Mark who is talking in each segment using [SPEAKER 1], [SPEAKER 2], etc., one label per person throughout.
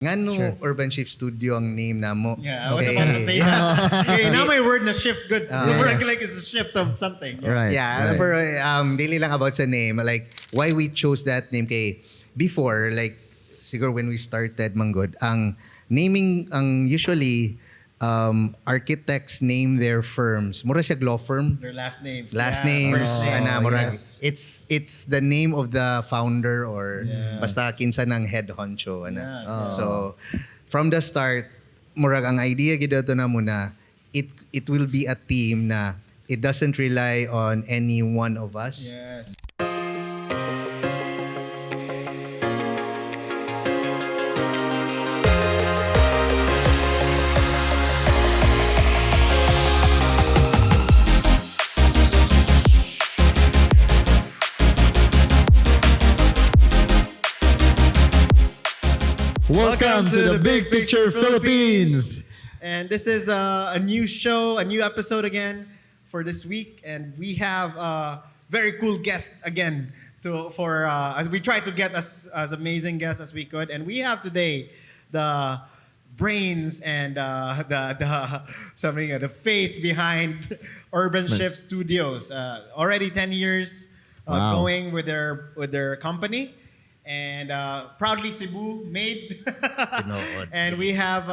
[SPEAKER 1] Ngano
[SPEAKER 2] Sure.
[SPEAKER 1] Urban Shift Studio ang name na mo?
[SPEAKER 3] Yeah, I was about to say that. Okay, now my word na shift good. So
[SPEAKER 1] Yeah.
[SPEAKER 3] we're like it's a shift of something. Yeah.
[SPEAKER 2] Right.
[SPEAKER 1] Yeah,
[SPEAKER 2] right.
[SPEAKER 1] pero dili lang about sa name. Like, why we chose that name kay before, like, siguro when we started Manggod, ang naming, ang usually, architects name their firms. Mura siya law firm.
[SPEAKER 3] Their last names.
[SPEAKER 1] Last
[SPEAKER 3] Yeah,
[SPEAKER 1] names,
[SPEAKER 3] first names.
[SPEAKER 1] ana, murag,
[SPEAKER 2] yes.
[SPEAKER 1] it's the name of the founder or
[SPEAKER 3] Yeah.
[SPEAKER 1] basta kinsa ng head honcho. Ana.
[SPEAKER 3] Yes,
[SPEAKER 1] So, from the start, murag ang idea gid to na muna, it will be a team na it doesn't rely on any one of us.
[SPEAKER 3] Yes.
[SPEAKER 2] Welcome to the Big Picture Philippines.
[SPEAKER 3] And this is a new show, a new episode again for this week, and we have a very cool guest again as we try to get as amazing guests as we could, and we have today the brains and the face behind Urban Shift Studios. Already 10 years
[SPEAKER 2] Wow.
[SPEAKER 3] going with their company. And proudly Cebu made.
[SPEAKER 1] Tinood.
[SPEAKER 3] And we have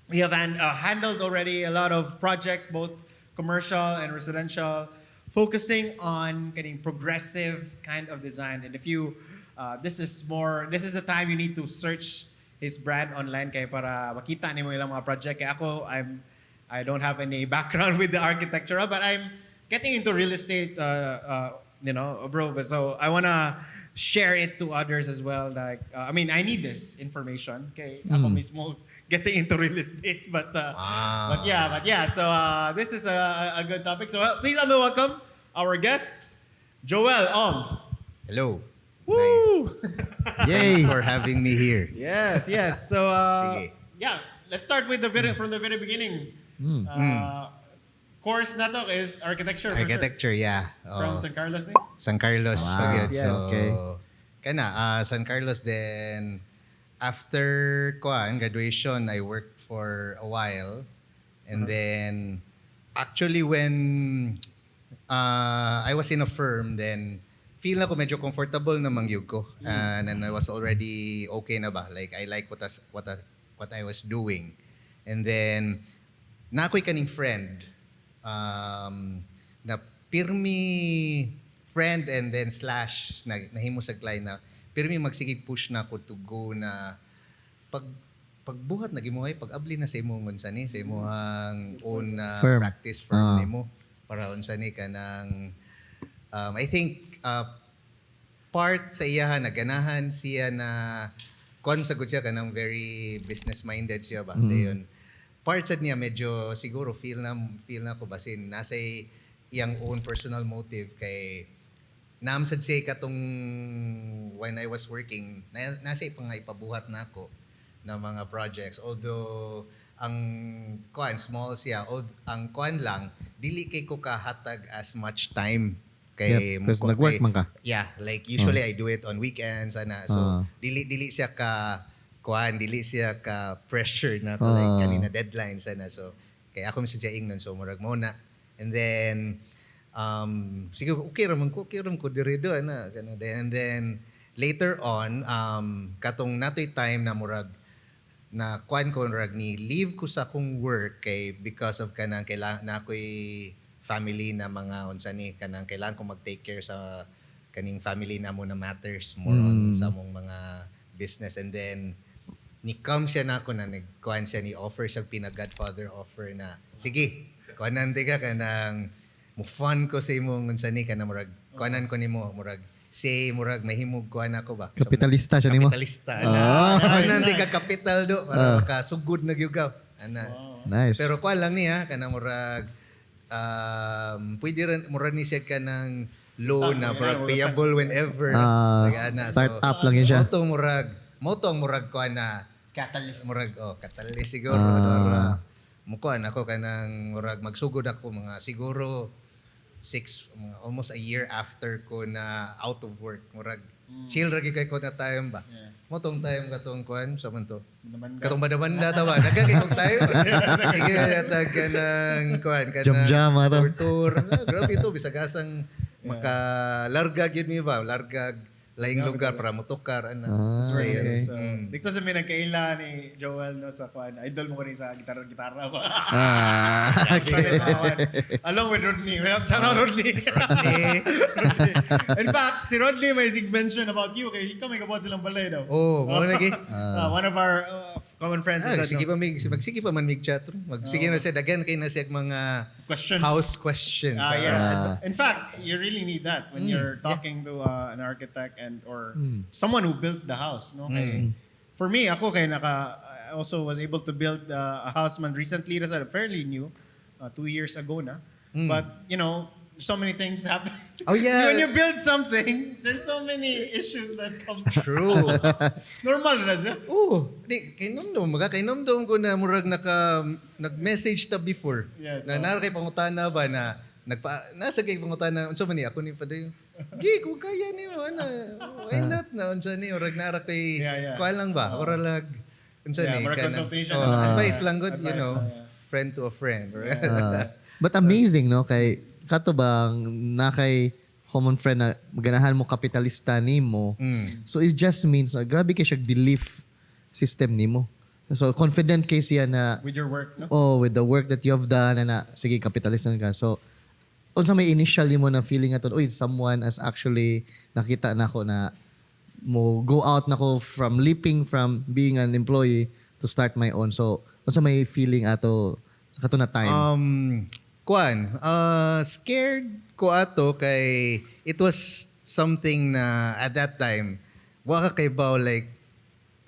[SPEAKER 3] handled already a lot of projects, both commercial and residential, focusing on getting progressive kind of design. And if you, this is a time you need to search his brand online kaya para makita nimo ilang mga project. Kaya ako, I don't have any background with the architectural, but I'm getting into real estate, bro. So I wanna share it to others as well. Like, I need this information. Okay, ako mismo getting into real estate, but yeah. So this is a good topic. So please help me welcome our guest, Joel Ong.
[SPEAKER 1] Hello.
[SPEAKER 3] Woo!
[SPEAKER 1] Thanks for having me here.
[SPEAKER 3] Yes. So
[SPEAKER 1] Sige.
[SPEAKER 3] yeah, let's start with from the very beginning. Course na to is architecture. For
[SPEAKER 1] Architecture, yeah.
[SPEAKER 3] sure. From San Carlos, eh?
[SPEAKER 1] San Carlos.
[SPEAKER 2] Wow.
[SPEAKER 1] Pag yun.
[SPEAKER 3] Yes,
[SPEAKER 1] So,
[SPEAKER 2] okay.
[SPEAKER 1] San Carlos, then after graduation, I worked for a while. And then, actually when I was in a firm, then feel na ko medyo comfortable na mangyug ko. And then I was already okay na ba? Like, I like what I was doing. And then, na ako'y kaning friend, na pirmi friend and then slash nahimo sa client na pirmi magsigig push na ko to go na pagbuhat na gimuhay pag-abli na sa imong unsa ni sa imong own
[SPEAKER 2] Firm.
[SPEAKER 1] practice firm nimo para unsa ni kanang I think part sa iya na ganahan siya na kon sa siya kanang very business minded siya ba dayon part sad niya medyo siguro feel na ko basin nasa iyang own personal motive kay naamsad siya katong when I was working nasa pang ipabuhat na ako na mga projects although ang small siya ang lang dili kay ko kahatag as much time kay
[SPEAKER 2] Because nag-work man ka.
[SPEAKER 1] yeah like usually I do it on weekends ana so dili siya dili siya ka pressure na ko like kanina deadline sana so kaya ako sa jaing nun so murag mo na and then siguro okay ram ko dire do ana kana and then later on katong natoy time na murag na ko murag ni leave ko sa akong work kay because of kanang kailangan na ako'y family na mga unsa ni kanang kailangan ko mag-take care sa kaning family na mo na matters more on sa among mga business and then ni come siya na ako na nagkuhan siya ni offer siya pinag-godfather offer na sige kuhanan di ka kanang mo fun ko sa imong unsa ni kanang murag kuhanan ko nimo murag say murag mahimog kuhan ako ba
[SPEAKER 2] Kapitalista siya nimo.
[SPEAKER 1] kapitalista kuhanan di ka capital do para makasugod na gyugaw ana
[SPEAKER 2] Nice.
[SPEAKER 1] pero kuha lang niya kanang murag pwede rin murag ni siya kanang loan na murag payable whenever
[SPEAKER 2] Start up lang yun siya.
[SPEAKER 1] Motong murag ko na
[SPEAKER 3] Catalyst.
[SPEAKER 1] murag catalyst siguro para mukuan ako kanang murag magsugod ako mga siguro almost a year after ko na out of work murag chill ra gyud kay ko na time ba.
[SPEAKER 3] Yeah.
[SPEAKER 1] Mo tong time katong kuan sa man to.
[SPEAKER 3] Naman ka.
[SPEAKER 1] Katong badamanda tawa. Nagkakay kong time. Sige yatag ka ng kuan ka
[SPEAKER 2] Jam-jam, ato.
[SPEAKER 1] tour. Grabe ito bisag asang makalarga gyud mi ba. Larga laing lugar para motukar ana.
[SPEAKER 2] Ah, okay.
[SPEAKER 3] So, dito sa may nagkaila ni Joel no sa kuan. Idol mo ko rin sa gitara ba.
[SPEAKER 2] Okay.
[SPEAKER 3] Along with Rodney. Shout out Rodney. In fact, si Rodney may mention about you kay ikaw may kabot silang balay daw.
[SPEAKER 1] Oh, mo lagi.
[SPEAKER 3] One of our common friends is that,
[SPEAKER 1] Sige pa magsige pa man mig chat. Magsige na siya dagan kay na siya mga
[SPEAKER 3] questions.
[SPEAKER 1] house questions.
[SPEAKER 3] Yes. In fact, you really need that when you're talking to an architect or someone who built the house. No? Kay, for me, ako kay I also was able to build a house man recently. That's fairly new, 2 years ago na. But you know, so many things happen.
[SPEAKER 1] Oh, yeah.
[SPEAKER 3] When you build something, there's so many issues that come.
[SPEAKER 1] True.
[SPEAKER 3] Normal na siya.
[SPEAKER 1] Di kainomdom ko na murag nag-message ta before.
[SPEAKER 3] Yes,
[SPEAKER 1] Na nara kay pangutana ba na nasa kay pangutana unsa man ni ako ni padayon. Kung kaya ni mo ana. Why not na unsa ni murag nara kay
[SPEAKER 3] Yeah.
[SPEAKER 1] kuan lang ba? Ora lag unsa ni
[SPEAKER 3] murag consultation.
[SPEAKER 1] advice lang good,
[SPEAKER 3] Advice,
[SPEAKER 1] friend to a friend. Right?
[SPEAKER 2] But amazing, no? Kay kato bang na kay common friend na ganahan mo kapitalista nimo. So it just means na grabe kay siya belief system nimo. So confident kay siya na
[SPEAKER 3] With your work, no?
[SPEAKER 2] with the work that you have done na sige kapitalista ka. So unsa may initial mo na feeling aton, someone as actually nakita nako na mo go out nako from leaping from being an employee to start my own. So unsa may feeling ato sa kato na time?
[SPEAKER 1] Scared ko ato kay it was something na at that time wa ka kay bao like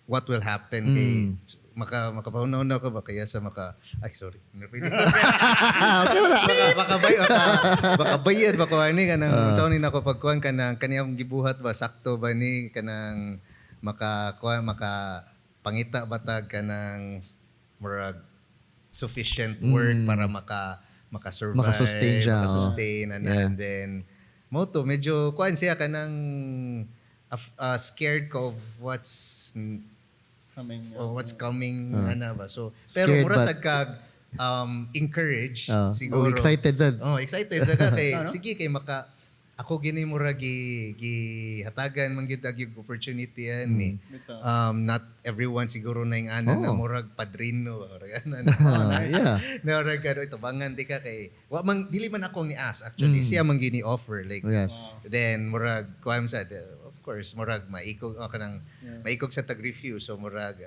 [SPEAKER 1] what will happen kay makapahunaw na ko ba kaya sa sorry. Baka bayad ba ko ani kanang unsa ni nako pagkuan kanang kaniyang gibuhat ba sakto ba ni kanang maka pangita batag kanang murag sufficient work para makasurvive,
[SPEAKER 2] Makasustain siya,
[SPEAKER 1] makasustain, and then moto medyo kuan siya kanang scared ko of what's coming ana ba. So pero
[SPEAKER 2] Scared,
[SPEAKER 1] mura
[SPEAKER 2] but-
[SPEAKER 1] sad kag encourage siguro.
[SPEAKER 2] Excited sad.
[SPEAKER 1] Excited sa ka kay sige kay ako gini mura hatagan man gyud ag opportunity ni. Not everyone siguro na yung ana na murag padrino murag ana.
[SPEAKER 2] Yeah.
[SPEAKER 1] Na murag tabangan di ka kay dili man ako ni ask actually siya man gini offer like
[SPEAKER 2] Yes.
[SPEAKER 1] then murag kuam sad of course murag maikog maikog sa tag review so murag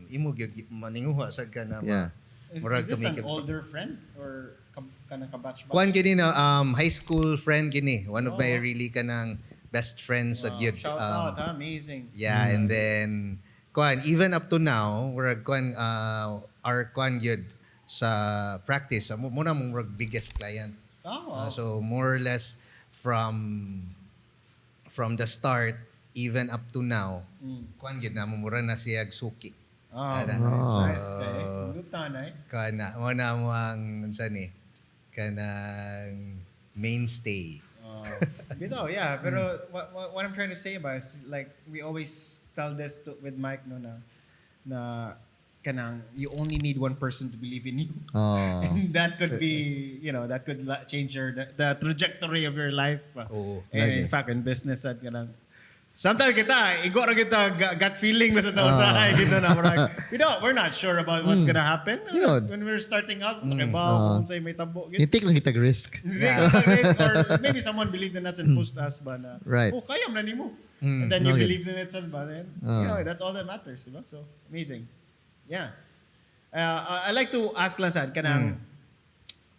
[SPEAKER 1] imo gyud maninguha sad ka na
[SPEAKER 2] Yeah.
[SPEAKER 3] Is this an older friend or kanang kabatch?
[SPEAKER 1] Kuan gini na high school friend gini. One of my really kanang best friends at yun.
[SPEAKER 3] Shout out, amazing.
[SPEAKER 1] Yeah, and then kuan even up to now, we're kuan our kuan yun sa practice. Muna mong biggest client. So more or less from the start even up to now, kuan yun na mura na siya suki.
[SPEAKER 3] Nice. Okay. Good tanay.
[SPEAKER 1] Kana mo na mo ang unsa ni kanang mainstay.
[SPEAKER 3] Bitaw, yeah. Pero what I'm trying to say about is like we always tell this with Mike no na kanang you only need one person to believe in you. And that could be, that could change the trajectory of your life. And in fact, in business at kanang sometimes igor kita gut feeling na sa tao sa dito na we're not sure about what's gonna happen when we're starting out. Kung sa'yo may tabo.
[SPEAKER 2] Ni-take lang kita risk.
[SPEAKER 3] Or maybe someone believed in us and pushed us ba na,
[SPEAKER 2] Right.
[SPEAKER 3] kaya mo na nimo. And then you believed in it ba then, that's all that matters. Diba? So, amazing. Yeah. I like to ask lang sad, kanang,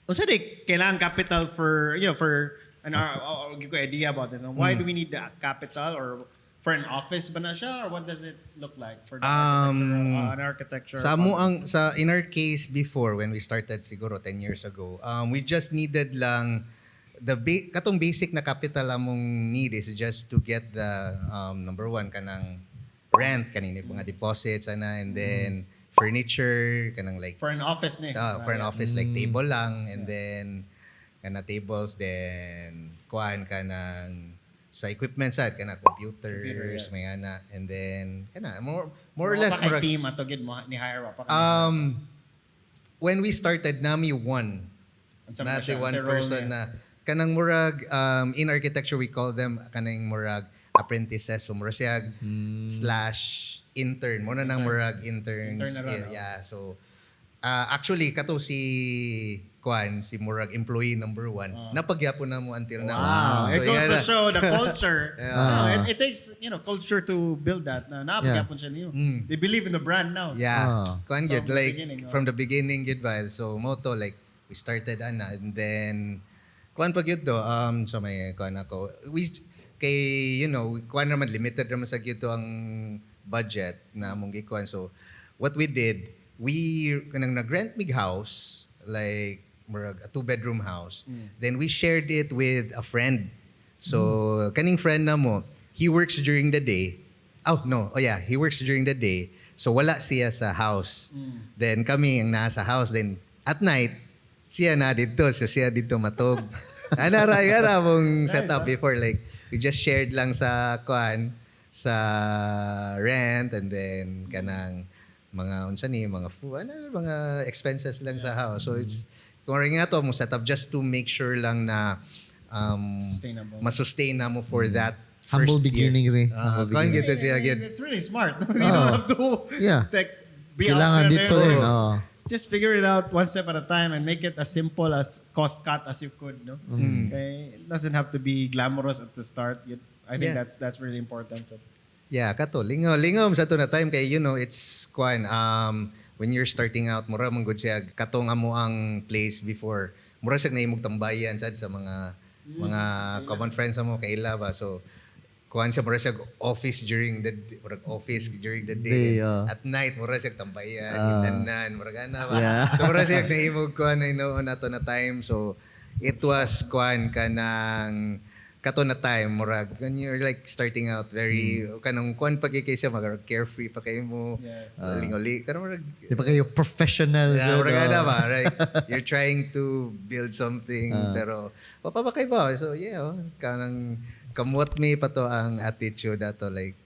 [SPEAKER 3] unsa di kailangan capital for I'll give you an idea about this. Why do we need the capital or for an office ba na siya or what does it look like for the an architecture?
[SPEAKER 1] In our case before when we started siguro 10 years ago, we just needed lang katong basic na capital among need is just to get the number one kanang rent kanini mga deposits and then furniture kanang like
[SPEAKER 3] for an office ni.
[SPEAKER 1] For an office like table lang and then kana tables then kuan kanang sa equipment side kana computers,
[SPEAKER 3] Computer, yes.
[SPEAKER 1] may ana, and then kana more or less
[SPEAKER 3] Wa pa kay
[SPEAKER 1] murag
[SPEAKER 3] team ato gid mo ni hire wa pa kay
[SPEAKER 1] when we started nami one
[SPEAKER 3] Unsa man
[SPEAKER 1] nati
[SPEAKER 3] siya?
[SPEAKER 1] one
[SPEAKER 3] Unsa role
[SPEAKER 1] person
[SPEAKER 3] niya?
[SPEAKER 1] na kanang murag in architecture we call them kanang murag apprentices so murag siya slash intern mo na nang murag interns.
[SPEAKER 3] Intern na ron,
[SPEAKER 1] Yeah, so actually kato si Kwan, si murag employee number 1. Napagyapon na mo until now.
[SPEAKER 3] Wow,
[SPEAKER 1] So,
[SPEAKER 3] it goes
[SPEAKER 1] yeah
[SPEAKER 3] to
[SPEAKER 1] na.
[SPEAKER 3] show the culture.
[SPEAKER 2] Yeah.
[SPEAKER 3] It takes, culture to build that. Na naapagapon siya niyo. They believe in the brand now.
[SPEAKER 1] Yeah. Kuan
[SPEAKER 3] From
[SPEAKER 1] gyud
[SPEAKER 3] the
[SPEAKER 1] like
[SPEAKER 3] beginning,
[SPEAKER 1] from the beginning gyud ba. So moto like we started ana and then kuan pag gyud do so may kuan ako. We kay kuan naman limited naman sa gyud to ang budget na among gikuan. So what we did, we kanang nag-rent mig house like murag a 2-bedroom house. Then we shared it with a friend. So kaning friend na mo, he works during the day. He works during the day. So wala siya sa house. Then kami ang nasa house. Then at night, siya na dito. So siya dito matog. Anaray mong setup before. Like, we just shared lang sa kuan, sa rent, and then kanang mga unsa ni mga food, mga expenses lang sa house. So it's kung rin nga to mo setup just to make sure lang na
[SPEAKER 3] Sustainable.
[SPEAKER 1] masustain na mo for that
[SPEAKER 2] Humble
[SPEAKER 1] first
[SPEAKER 2] beginnings
[SPEAKER 1] year.
[SPEAKER 2] eh. Humble
[SPEAKER 1] Kuan
[SPEAKER 2] beginnings.
[SPEAKER 1] gito siya gyud.
[SPEAKER 3] It's really smart. You don't have to
[SPEAKER 2] Yeah.
[SPEAKER 3] be
[SPEAKER 2] Kailangan
[SPEAKER 3] out there.
[SPEAKER 2] dito rin. Oo.
[SPEAKER 3] Just figure it out one step at a time and make it as simple as cost cut as you could. No, okay? It doesn't have to be glamorous at the start. I think
[SPEAKER 1] Yeah.
[SPEAKER 3] that's really important. So,
[SPEAKER 1] Yeah, kato lingaw sa to na time kay it's kuan when you're starting out mura man gud siya kato nga mo ang place before mura siya nahimog tambayan sad sa mga common friends mo kay ila ba so kuan siya mura siya office during the day. At night mura siya tambayan hindanan mura gana ba
[SPEAKER 2] Yeah.
[SPEAKER 1] so mura siya nahimog kuan na to na time so it was kuan kanang kato na time murag when you're like starting out very kanang kuan pa kay siya mag carefree pa kay mo
[SPEAKER 3] Yes.
[SPEAKER 1] lingoli kanang murag
[SPEAKER 2] Di ba kayo professional?
[SPEAKER 1] yeah,
[SPEAKER 2] Jud,
[SPEAKER 1] murag
[SPEAKER 2] oh.
[SPEAKER 1] ana ba right you're trying to build something pero papabakay ba so kanang kamuot mi pa to ang attitude ato like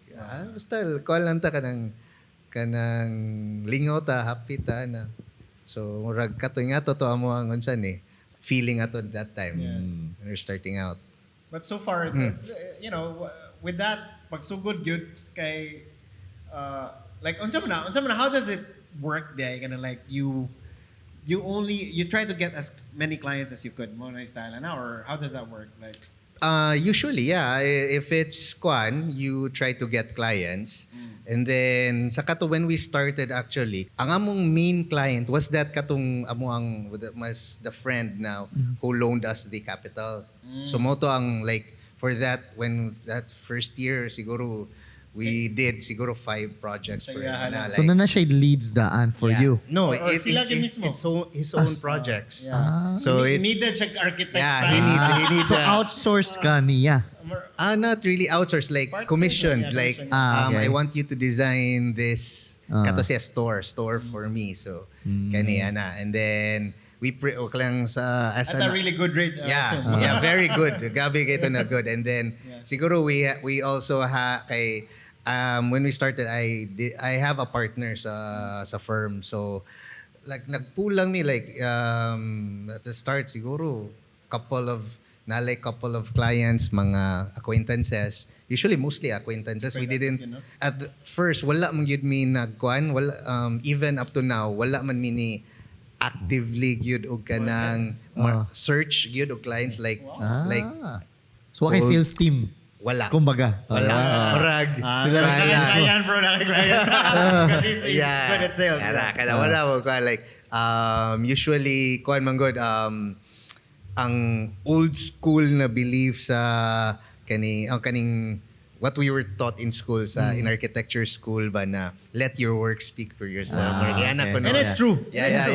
[SPEAKER 1] basta kuan lang ta kanang lingaw ta happy ta na so murag kato nga to amo ang unsan feeling ato that time when you're starting out.
[SPEAKER 3] but so far it's with that pagsugod gyud kay like unsa man na how does it work there kind of like you try to get as many clients as you could mo na style na or how does that work like
[SPEAKER 1] Usually, yeah. If it's Kwan, you try to get clients. And then, sa kato when we started actually, ang among main client was that katong amuang mas the friend now who loaned us the capital. So moto ang like for that when that first year siguro we did siguro 5 projects for him. Na,
[SPEAKER 2] So na siya leads daan for
[SPEAKER 1] yeah.
[SPEAKER 2] you.
[SPEAKER 1] No,
[SPEAKER 3] Or sila din mismo?
[SPEAKER 1] it's his own projects.
[SPEAKER 3] yeah.
[SPEAKER 1] So
[SPEAKER 3] He
[SPEAKER 1] it's
[SPEAKER 3] needed check architect
[SPEAKER 1] yeah,
[SPEAKER 3] side.
[SPEAKER 1] he needs
[SPEAKER 2] So outsource ka niya.
[SPEAKER 1] not really outsourced, like
[SPEAKER 3] Part
[SPEAKER 1] commissioned.
[SPEAKER 3] yeah,
[SPEAKER 1] Like,
[SPEAKER 3] commissioned.
[SPEAKER 2] Okay.
[SPEAKER 1] I want you to design this kato siya store for me. So, kaniya na. And then, we lang sa as
[SPEAKER 3] At a really good rate.
[SPEAKER 1] yeah, very good. Gabi kayo na good. And then, siguro we also kay when we started, I have a partner sa firm. So, like nagpulang mi like at the start siguro couple of clients, mga acquaintances. Usually mostly acquaintances. We didn't at first wala man gyud mi nagkuan, wala even up to now wala man mi ni actively gyud og kanang search gyud og clients like
[SPEAKER 2] So kay sales team.
[SPEAKER 1] wala.
[SPEAKER 2] Kumbaga.
[SPEAKER 1] Murag.
[SPEAKER 3] Sila nakaklayan bro, nakaklayan. Kasi he's good at sales.
[SPEAKER 1] Kada wala mo kuan like usually kuan man good ang old school na belief sa kaning what we were taught in school in architecture school ba na let your work speak for yourself.
[SPEAKER 2] Okay.
[SPEAKER 3] And it's true.
[SPEAKER 1] Yeah.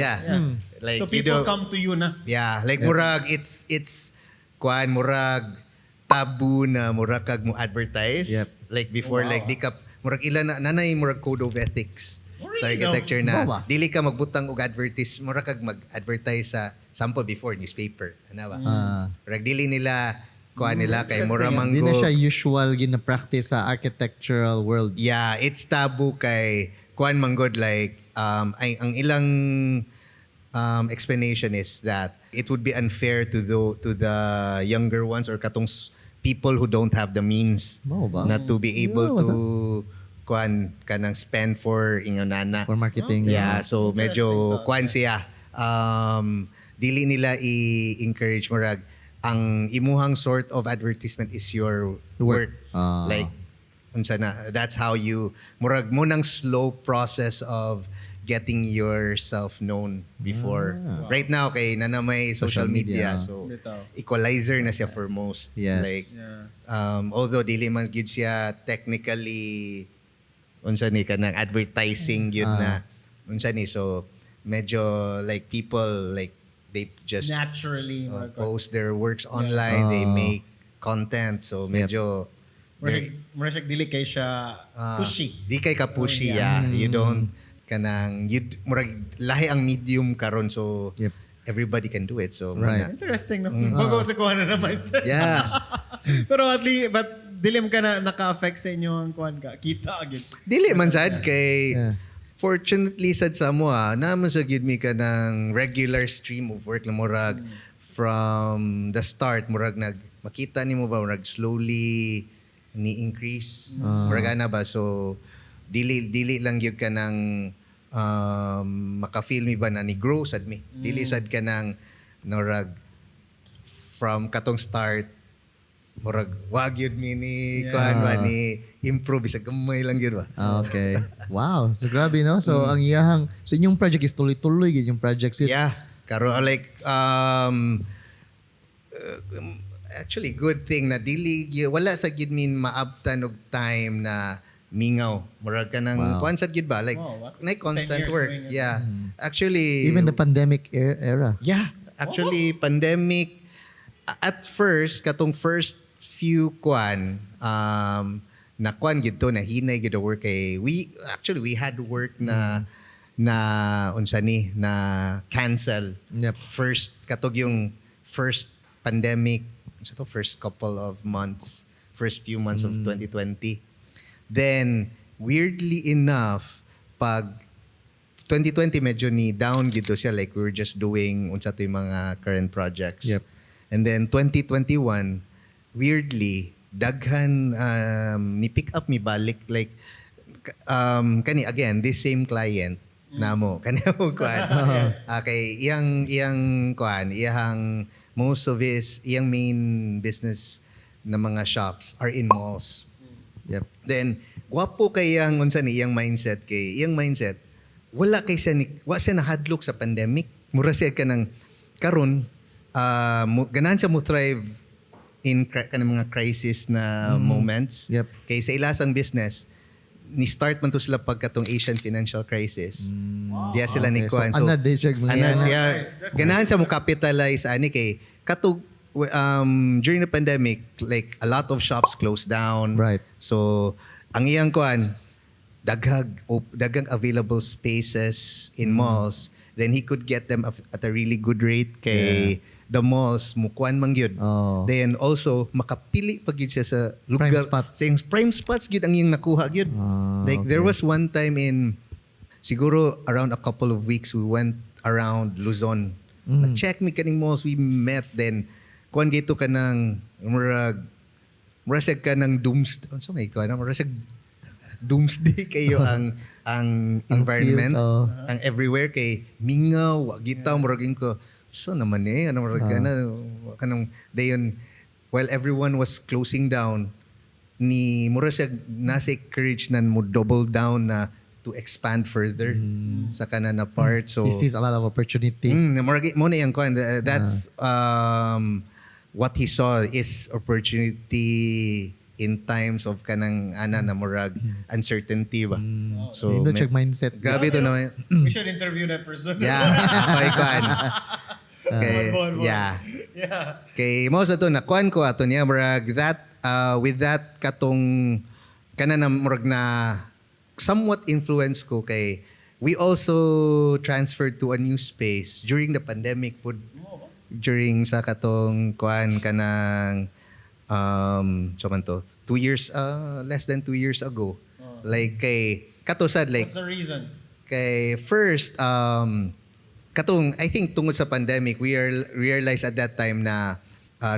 [SPEAKER 1] Like
[SPEAKER 3] So people
[SPEAKER 1] you know,
[SPEAKER 3] come to you na.
[SPEAKER 1] yeah, like murag it's kuan murag tabu na murag kag mo advertise.
[SPEAKER 2] Yep.
[SPEAKER 1] Like before like di ka murag ilan na nanay murag code of ethics. Sa
[SPEAKER 3] Really?
[SPEAKER 1] architecture
[SPEAKER 2] No.
[SPEAKER 1] na
[SPEAKER 2] Ba?
[SPEAKER 1] dili ka magbutang og advertise murag kag mag-advertise sa sample before newspaper ana ba. Murag dili nila kuan nila kay mura
[SPEAKER 2] Di na
[SPEAKER 1] manggo.
[SPEAKER 2] siya usual gina-practice sa architectural world.
[SPEAKER 1] Yeah, it's taboo kay kuan manggod like ang ilang explanation is that it would be unfair to the younger ones or people who don't have the means
[SPEAKER 2] Mao ba?
[SPEAKER 1] not to be able
[SPEAKER 2] Yeah,
[SPEAKER 1] to kuan kanang spend for ingonana.
[SPEAKER 2] For marketing.
[SPEAKER 1] Yeah, so medyo
[SPEAKER 3] Interesting thought,
[SPEAKER 1] kuan siya. Dili nila i-encourage murag ang imuhang sort of advertisement is your work. Like unsa na, that's how you murag mo nang slow process of getting yourself known before. Right now kay na may social
[SPEAKER 2] Social
[SPEAKER 1] media,
[SPEAKER 2] media.
[SPEAKER 1] so
[SPEAKER 3] Bitaw.
[SPEAKER 1] equalizer na siya for most.
[SPEAKER 2] Yes.
[SPEAKER 1] Like
[SPEAKER 3] Yeah.
[SPEAKER 1] although dili man gyud siya technically unsa ni kanang advertising gyud na unsa ni, so medyo like people like they just
[SPEAKER 3] Naturally.
[SPEAKER 1] post their works online, they make content, so medyo
[SPEAKER 3] Mura siya dili kay siya pushy.
[SPEAKER 1] di kay ka pushy, yeah. You don't kanang murag lahi ang medium karon, so
[SPEAKER 2] Yep.
[SPEAKER 1] everybody can do it, so
[SPEAKER 2] Right.
[SPEAKER 1] muna.
[SPEAKER 3] Interesting, no? Bago sa kuha na mindset.
[SPEAKER 1] Yeah.
[SPEAKER 3] Pero at least, but dilim ka na naka-affect sa inyo ang kuhan ka. Kita agad.
[SPEAKER 1] Dili man sad kay
[SPEAKER 2] Yeah.
[SPEAKER 1] fortunately sad sa mo naman sa gid mi ka ng regular stream of work na murag from the start murag makita nimo ba murag slowly ni increase murag ana ba, so dili lang gyud ka ng maka-feel mi ba na ni grow sad mi, dili sad ka ng murag from katong start murag wag yun mi ni kuan ba ni improve sa gamay lang yun ba.
[SPEAKER 2] Okay. Wow. So grabe no. So ang iyahang so inyong project is tuloy-tuloy gid yung projects.
[SPEAKER 1] Yeah, karo like actually good thing na wala sa gid min maabtan og time na mingaw murag ka nang
[SPEAKER 2] Wow.
[SPEAKER 1] kuan sad gid ba like
[SPEAKER 3] Wow,
[SPEAKER 1] na
[SPEAKER 3] 10
[SPEAKER 1] constant
[SPEAKER 3] years
[SPEAKER 1] work.
[SPEAKER 3] doing it.
[SPEAKER 1] Yeah. Actually
[SPEAKER 2] Even the pandemic era.
[SPEAKER 1] yeah, actually pandemic at first katong first few kuan na kuan gid to na hinay gid the work kay we had work na unsa ni na cancel.
[SPEAKER 2] Yep.
[SPEAKER 1] First katog yung first pandemic unsa to first couple of months, first few months of 2020. Then weirdly enough pag 2020 medyo ni down gito siya, like we were just doing unsa to yung mga current projects.
[SPEAKER 2] Yep.
[SPEAKER 1] And then 2021 weirdly daghan ni pick up mi balik like kani again this same client namo kani mo kuan. Okay, iyang kuan iyang most of iyang main business na mga shops are in malls.
[SPEAKER 2] Yep.
[SPEAKER 1] Then gwapo kay iyang unsa ni iyang mindset wala kay siya wa siya nahadlok sa pandemic, mura siya kanang karon ganahan siya mo thrive in kanang mga crisis na moments.
[SPEAKER 2] Yep.
[SPEAKER 1] Kay sa ilasang business ni start man to sila pagkatong Asian financial crisis. Diya sila ni
[SPEAKER 2] Okay, so
[SPEAKER 1] kuan.
[SPEAKER 2] anad din siya
[SPEAKER 1] anad
[SPEAKER 2] mangyayari.
[SPEAKER 1] siya ganahan siya mo capitalize ani kay katog during the pandemic like a lot of shops closed down.
[SPEAKER 2] Right.
[SPEAKER 1] So ang iyang kuan daghang available spaces in malls, then he could get them at a really good rate kay the malls mukuan man gyud.
[SPEAKER 2] Oh.
[SPEAKER 1] Then also makapili pag gyud siya sa lugar
[SPEAKER 2] Prime spot.
[SPEAKER 1] sa iyang prime spots gyud ang iyang nakuha gyud. Like there
[SPEAKER 2] okay.
[SPEAKER 1] was one time in siguro around a couple of weeks we went around Luzon. Nag-check mi kaning malls we met, then kuan gito ka ng murag siya ka ng so may kuan murag siya doomsday kayo ang environment
[SPEAKER 2] feels,
[SPEAKER 1] ang everywhere kay mingaw wa gitaw murag ko so naman ano murag kanang dayon while everyone was closing down ni mura siya nasa courage nan mo double down na to expand further sa kanan na part, so
[SPEAKER 2] He sees a lot of opportunity.
[SPEAKER 1] murag mo na yung kuan that's what he saw is opportunity in times of kanang ana na murag uncertainty ba. So
[SPEAKER 2] Hindi check mindset.
[SPEAKER 1] grabe to naman.
[SPEAKER 3] We should interview that person.
[SPEAKER 1] Yeah, okay kuan. Okay,
[SPEAKER 3] Bon.
[SPEAKER 1] yeah.
[SPEAKER 3] Yeah.
[SPEAKER 1] Kay mo sa to na kuan ko ato niya murag that with that katong kana na murag na somewhat influence ko kay we also transferred to a new space during the pandemic po, during sa katong kuan kanang so man to 2 years less than 2 years ago. Like kay katosad like
[SPEAKER 3] What's the reason?
[SPEAKER 1] kay first katong I think tungod sa pandemic we realized at that time na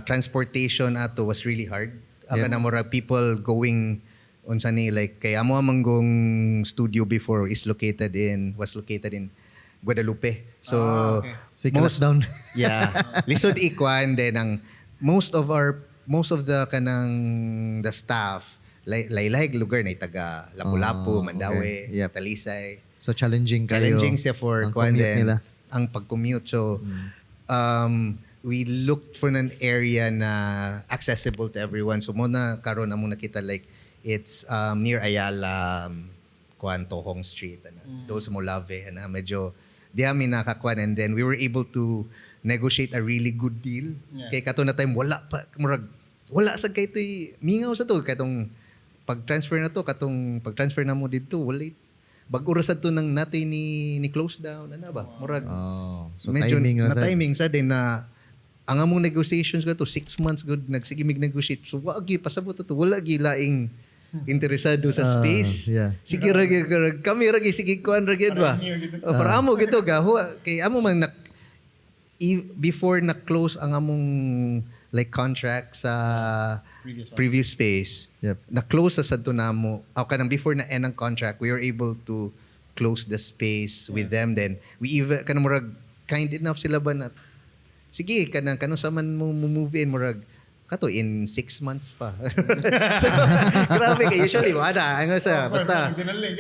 [SPEAKER 1] transportation ato was really hard. Aka na mura people going unsa ni like kay amo amanggong studio before was located in Guadalupe. So
[SPEAKER 3] Okay.
[SPEAKER 2] So, lockdown.
[SPEAKER 1] yeah, lisod ikwan then ang most of the kanang the staff laylay lugar na taga Lapu-Lapu, Mandawi,
[SPEAKER 2] okay. Yep.
[SPEAKER 1] Talisay.
[SPEAKER 2] So, challenging kayo.
[SPEAKER 1] Challenging siya for
[SPEAKER 2] ang
[SPEAKER 1] kwan
[SPEAKER 2] commute
[SPEAKER 1] din
[SPEAKER 2] nila.
[SPEAKER 1] ang pag-commute. So we looked for an area na accessible to everyone. So muna karon among nakita like it's near Ayala, kwan Tohong Street those Molave ana medyo di amin nakakwan and then we were able to negotiate a really good deal. Kay kato na time wala pa murag wala sa kay toy mingaw sa to katong pag-transfer na mo dito wala bag-ura sa to nang natay ni close down ana ba murag
[SPEAKER 2] So,
[SPEAKER 1] medyo
[SPEAKER 2] timing
[SPEAKER 1] na timing sa din na ang among negotiations ko to 6 months good nagsigimig negotiate so wagi pasabot to wala gi laing interesado sa space.
[SPEAKER 2] Yeah.
[SPEAKER 1] Sige ragi kami ragi sige kuan ragi ba. Para amo gito gaho kay amo man before na close ang among like contract sa previous space.
[SPEAKER 2] Yep.
[SPEAKER 1] Na close sa sadto namo. Aw kanang before na end ang contract we were able to close the space with them then we even kanang murag kind enough sila ba na sige kanang kano sa man mo move in murag kato in 6 months pa. So, grabe kay usually wala ang sa basta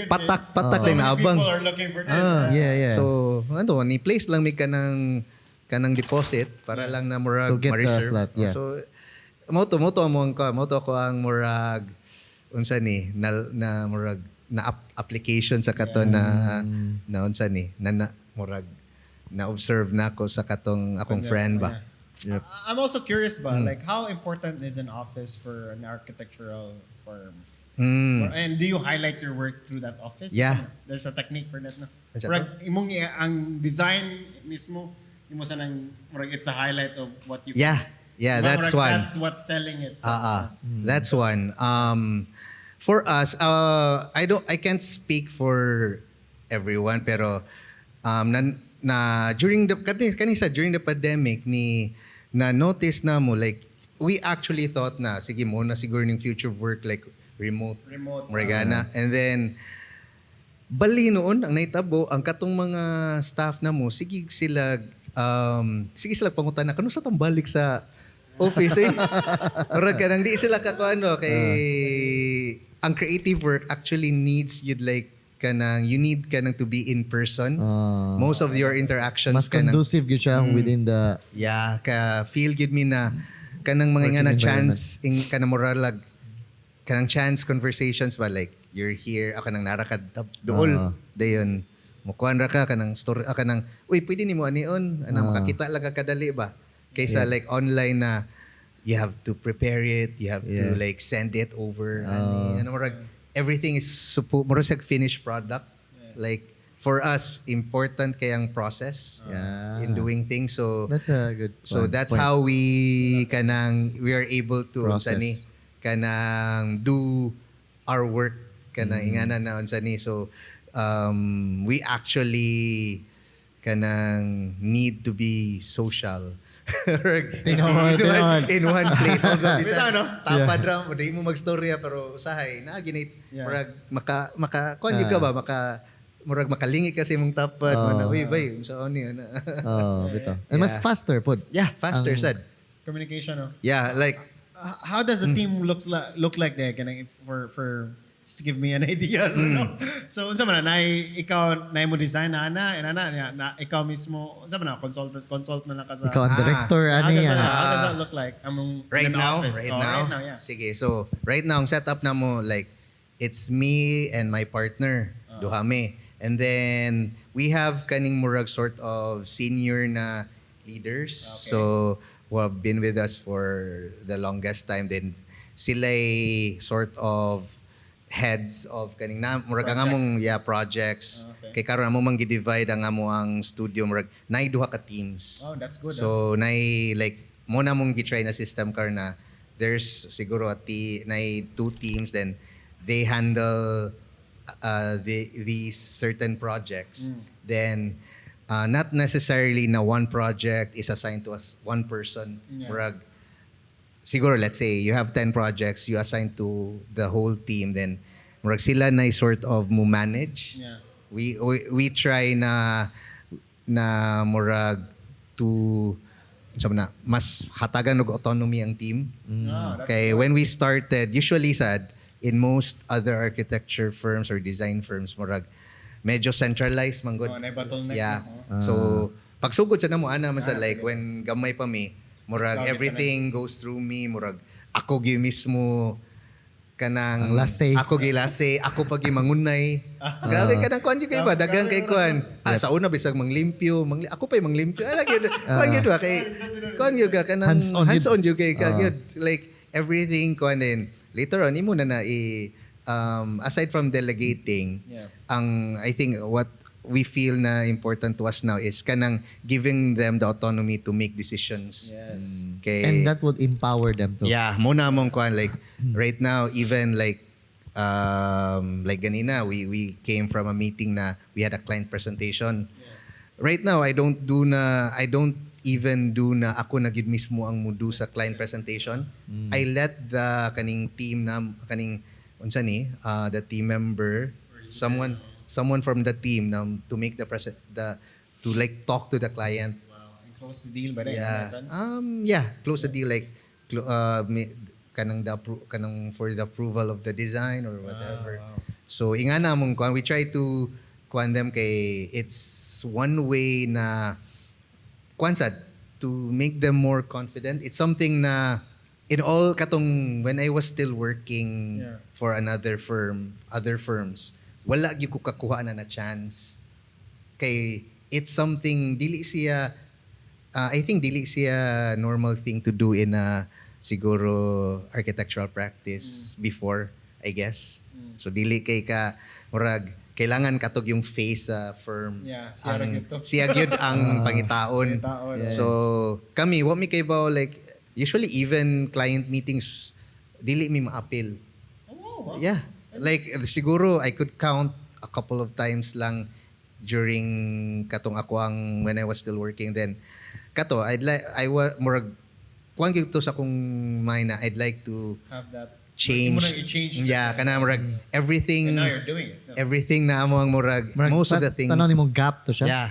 [SPEAKER 1] patak lang na abang.
[SPEAKER 3] People are looking for that.
[SPEAKER 2] Yeah.
[SPEAKER 1] So ni place lang may kanang deposit para lang na murag
[SPEAKER 2] To get the
[SPEAKER 1] ma-reserve.
[SPEAKER 2] slot, yeah.
[SPEAKER 1] So moto ako ang murag unsa ni na murag na application sa kato na unsa ni na murag na observe nako sa katong akong friend ba.
[SPEAKER 2] Yep.
[SPEAKER 3] I'm also curious ba, like how important is an office for an architectural firm? And do you highlight your work through that office?
[SPEAKER 1] Yeah.
[SPEAKER 3] There's a technique for that, no?
[SPEAKER 1] Ano
[SPEAKER 3] Murag, ang design mismo, imo sa nang, murag, it's a highlight of what you
[SPEAKER 1] Yeah,
[SPEAKER 3] Diba,
[SPEAKER 1] that's
[SPEAKER 3] murag,
[SPEAKER 1] one.
[SPEAKER 3] That's what's selling it.
[SPEAKER 1] That's one. For us, I can't speak for everyone pero during the pandemic na notice na mo like we actually thought na sige mo na siguro ng future work like remote Morgana and then bali noon ang naitabo ang katong mga staff na mo sige sila pangutan na kano sa tambalik sa office Murag kanang di sila kakuano kay ang creative work actually needs you need to be in person. Most of your interactions
[SPEAKER 2] Mas conducive yun siya within the
[SPEAKER 1] ka feel gid me na kanang mga nga na chance in kanang moralag kanang chance conversations ba like you're here ako nang narakad dool dayon mukuan ra ka kanang story kanang uy pwede nimo anion makakita lang ka kadali ba kaysa like online na you have to prepare it you have to like send it over murag everything is murag sa finished product like for us important kayang process in doing things so
[SPEAKER 2] that's a good
[SPEAKER 1] so that's
[SPEAKER 2] point.
[SPEAKER 1] how we are able to
[SPEAKER 2] Process.
[SPEAKER 1] kanang do our work kanang ingana na unsani so we actually kanang need to be social in one place although bisan tapad ra mo di mo magstorya pero usahay na ginit murag maka kuan ka ba murag makalingi kasi mong tapad man uy bay unsa ani ana
[SPEAKER 2] bitaw and mas faster pod
[SPEAKER 1] faster sad
[SPEAKER 3] Communication, no?
[SPEAKER 1] like
[SPEAKER 3] How does a team look like there? Can I, for just to give me an idea, so unsa man na ikaw na mo design na ikaw mismo unsa man na consult na lang ka sa
[SPEAKER 2] ikaw ang director
[SPEAKER 3] how
[SPEAKER 2] ani
[SPEAKER 3] does that look like
[SPEAKER 1] right
[SPEAKER 3] in an
[SPEAKER 1] now
[SPEAKER 3] office?
[SPEAKER 1] right now
[SPEAKER 3] yeah.
[SPEAKER 1] sige so right now ang setup na mo like it's me and my partner duhame and then we have kaning murag sort of senior na leaders so who have been with us for the longest time then sila sort of heads of kaning na murag ang among projects kay karon amo man gi-divide ang amo ang studio murag nay duha ka teams
[SPEAKER 3] Oh, that's good.
[SPEAKER 1] so nay like mo na mong gi-try na system karon na there's siguro two teams, then they handle these certain projects. Then not necessarily na one project is assigned to us one person. Murag, siguro let's say you have 10 projects, you assign to the whole team, then murag sila na sort of mo manage. We try na murag to sabi na mas hatagan og autonomy ang team. Okay, when we started, usually sad in most other architecture firms or design firms, murag medyo centralized man gud. Yeah. So pagsugod sa namo ana man sa like when gamay pa mi, murag everything goes through me, murag ako gyud mismo kanang ako gilase, ako pag mangunay. Grabe kanang kuan gyud kay ba dagang kay kuan. Sa una bisag manglimpyo, ako pa manglimpyo. Ala gyud. Kuan gyud ba kay kuan gyud ka kanang hands on gyud kay gyud like everything kuan din. Later on imo na aside from delegating, ang I think what we feel na important to us now is kanang giving them the autonomy to make decisions. Okay.
[SPEAKER 2] And that would empower them to.
[SPEAKER 1] Yeah, muna mong kuan like right now even like ganina we came from a meeting na we had a client presentation. Right now I don't even do na ako na gid mismo ang mudu sa client presentation. I let the kaning team na kaning unsa ni the team member someone from the team to make to like talk to the client.
[SPEAKER 3] And close the deal by then.
[SPEAKER 1] Close the deal like kanang for the approval of the design or whatever. So ingana mong kuan we try to kuan them kay it's one way na kuan sad to make them more confident. It's something na in all katong when I was still working for other firms, wala gyud ko kakuha na chance. Kay it's something dili siya I think dili siya normal thing to do in a siguro architectural practice before, I guess. So dili kay ka murag kailangan katog yung face sa firm. Siya gyud ang pangitaon. So kami what mi kay ba like usually even client meetings dili mi ma-appeal. Yeah. Like siguro I could count a couple of times lang during katong ako ang when I was still working then kato I was more kuan gyud to sa akong mind na I'd like to
[SPEAKER 3] have that
[SPEAKER 1] change. Kana murag everything.
[SPEAKER 3] And now you're doing it.
[SPEAKER 1] Everything na among murag most of the things.
[SPEAKER 2] Tanaw nimong gap to siya.
[SPEAKER 1] Yeah.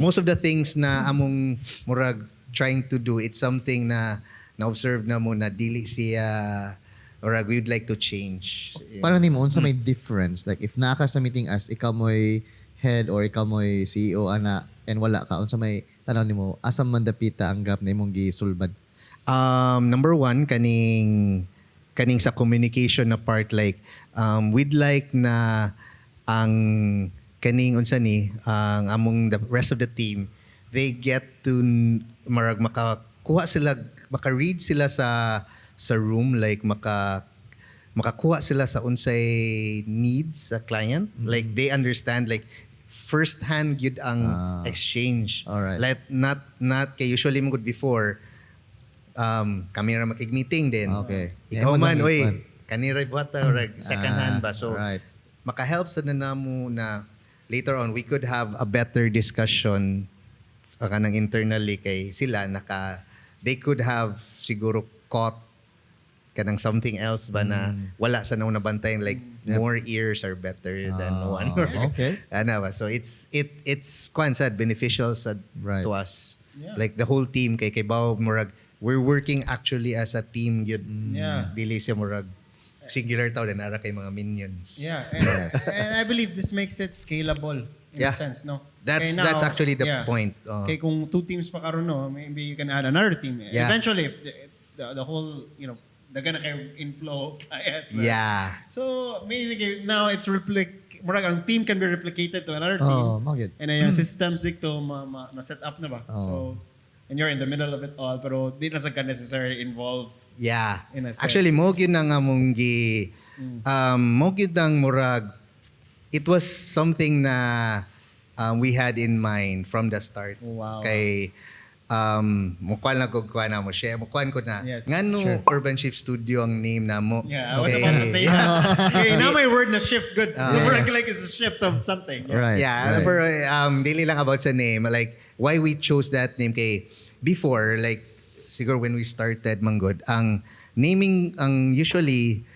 [SPEAKER 1] Most of the things na among murag trying to do it's something na na-observe na mo na dili siya or we'd like to change.
[SPEAKER 2] Para nimo unsa may difference like if naa ka sa meeting as ikaw mo'y head or ikaw mo'y CEO ana and wala ka unsa may tanaw nimo asa man dapita ang gap na imong gisulbad?
[SPEAKER 1] Number one kaning sa communication na part like we'd like na ang kaning unsa ni ang among the rest of the team they get to marag makakuha sila maka-read sila sa room like makakuha sila sa unsay needs sa client like they understand like first hand gyud ang exchange.
[SPEAKER 2] Alright.
[SPEAKER 1] Like not kay usually mo good before kami ra makig-meeting din.
[SPEAKER 2] Okay.
[SPEAKER 1] Ikaw man oy kanira buhata or second hand ba so
[SPEAKER 2] right.
[SPEAKER 1] maka-help sa namo na later on we could have a better discussion kanang internally kay sila they could have siguro caught kanang something else ba na wala sa nauna bantayan like more ears are better than one.
[SPEAKER 2] Okay.
[SPEAKER 1] Ana ba so it's kuan sad beneficial sad to us like the whole team kay bawo murag we're working actually as a team yun dili siya murag singular tao na nara kay mga minions.
[SPEAKER 3] And I believe this makes it scalable in a sense, no?
[SPEAKER 1] That's actually the point.
[SPEAKER 3] Okay, kung two teams pa karon no, maybe you can add another team. Eventually, if the whole, they're gonna kayo inflow of clients. So basically, now it's murag ang team can be replicated to another team.
[SPEAKER 2] Magid.
[SPEAKER 3] And yung systems dito ma-set up na ba? So, and you're in the middle of it all, pero di na sa ka necessarily involved. In a sense.
[SPEAKER 1] Actually, mo gyud na nga mong mo gyud ang murag it was something na we had in mind from the start.
[SPEAKER 3] Wow.
[SPEAKER 1] Kay mukuan na ko kuan na mo share mukuan ko na
[SPEAKER 3] Yes,
[SPEAKER 1] ngano Urban Shift Studio ang name na mo.
[SPEAKER 3] Yeah, I was about to say that. Okay, now my word na shift good. So we're like it's a shift of something. Yeah.
[SPEAKER 2] Right.
[SPEAKER 1] Yeah, pero dili lang about sa name, like why we chose that name kay before, like siguro when we started Manggod, ang naming ang usually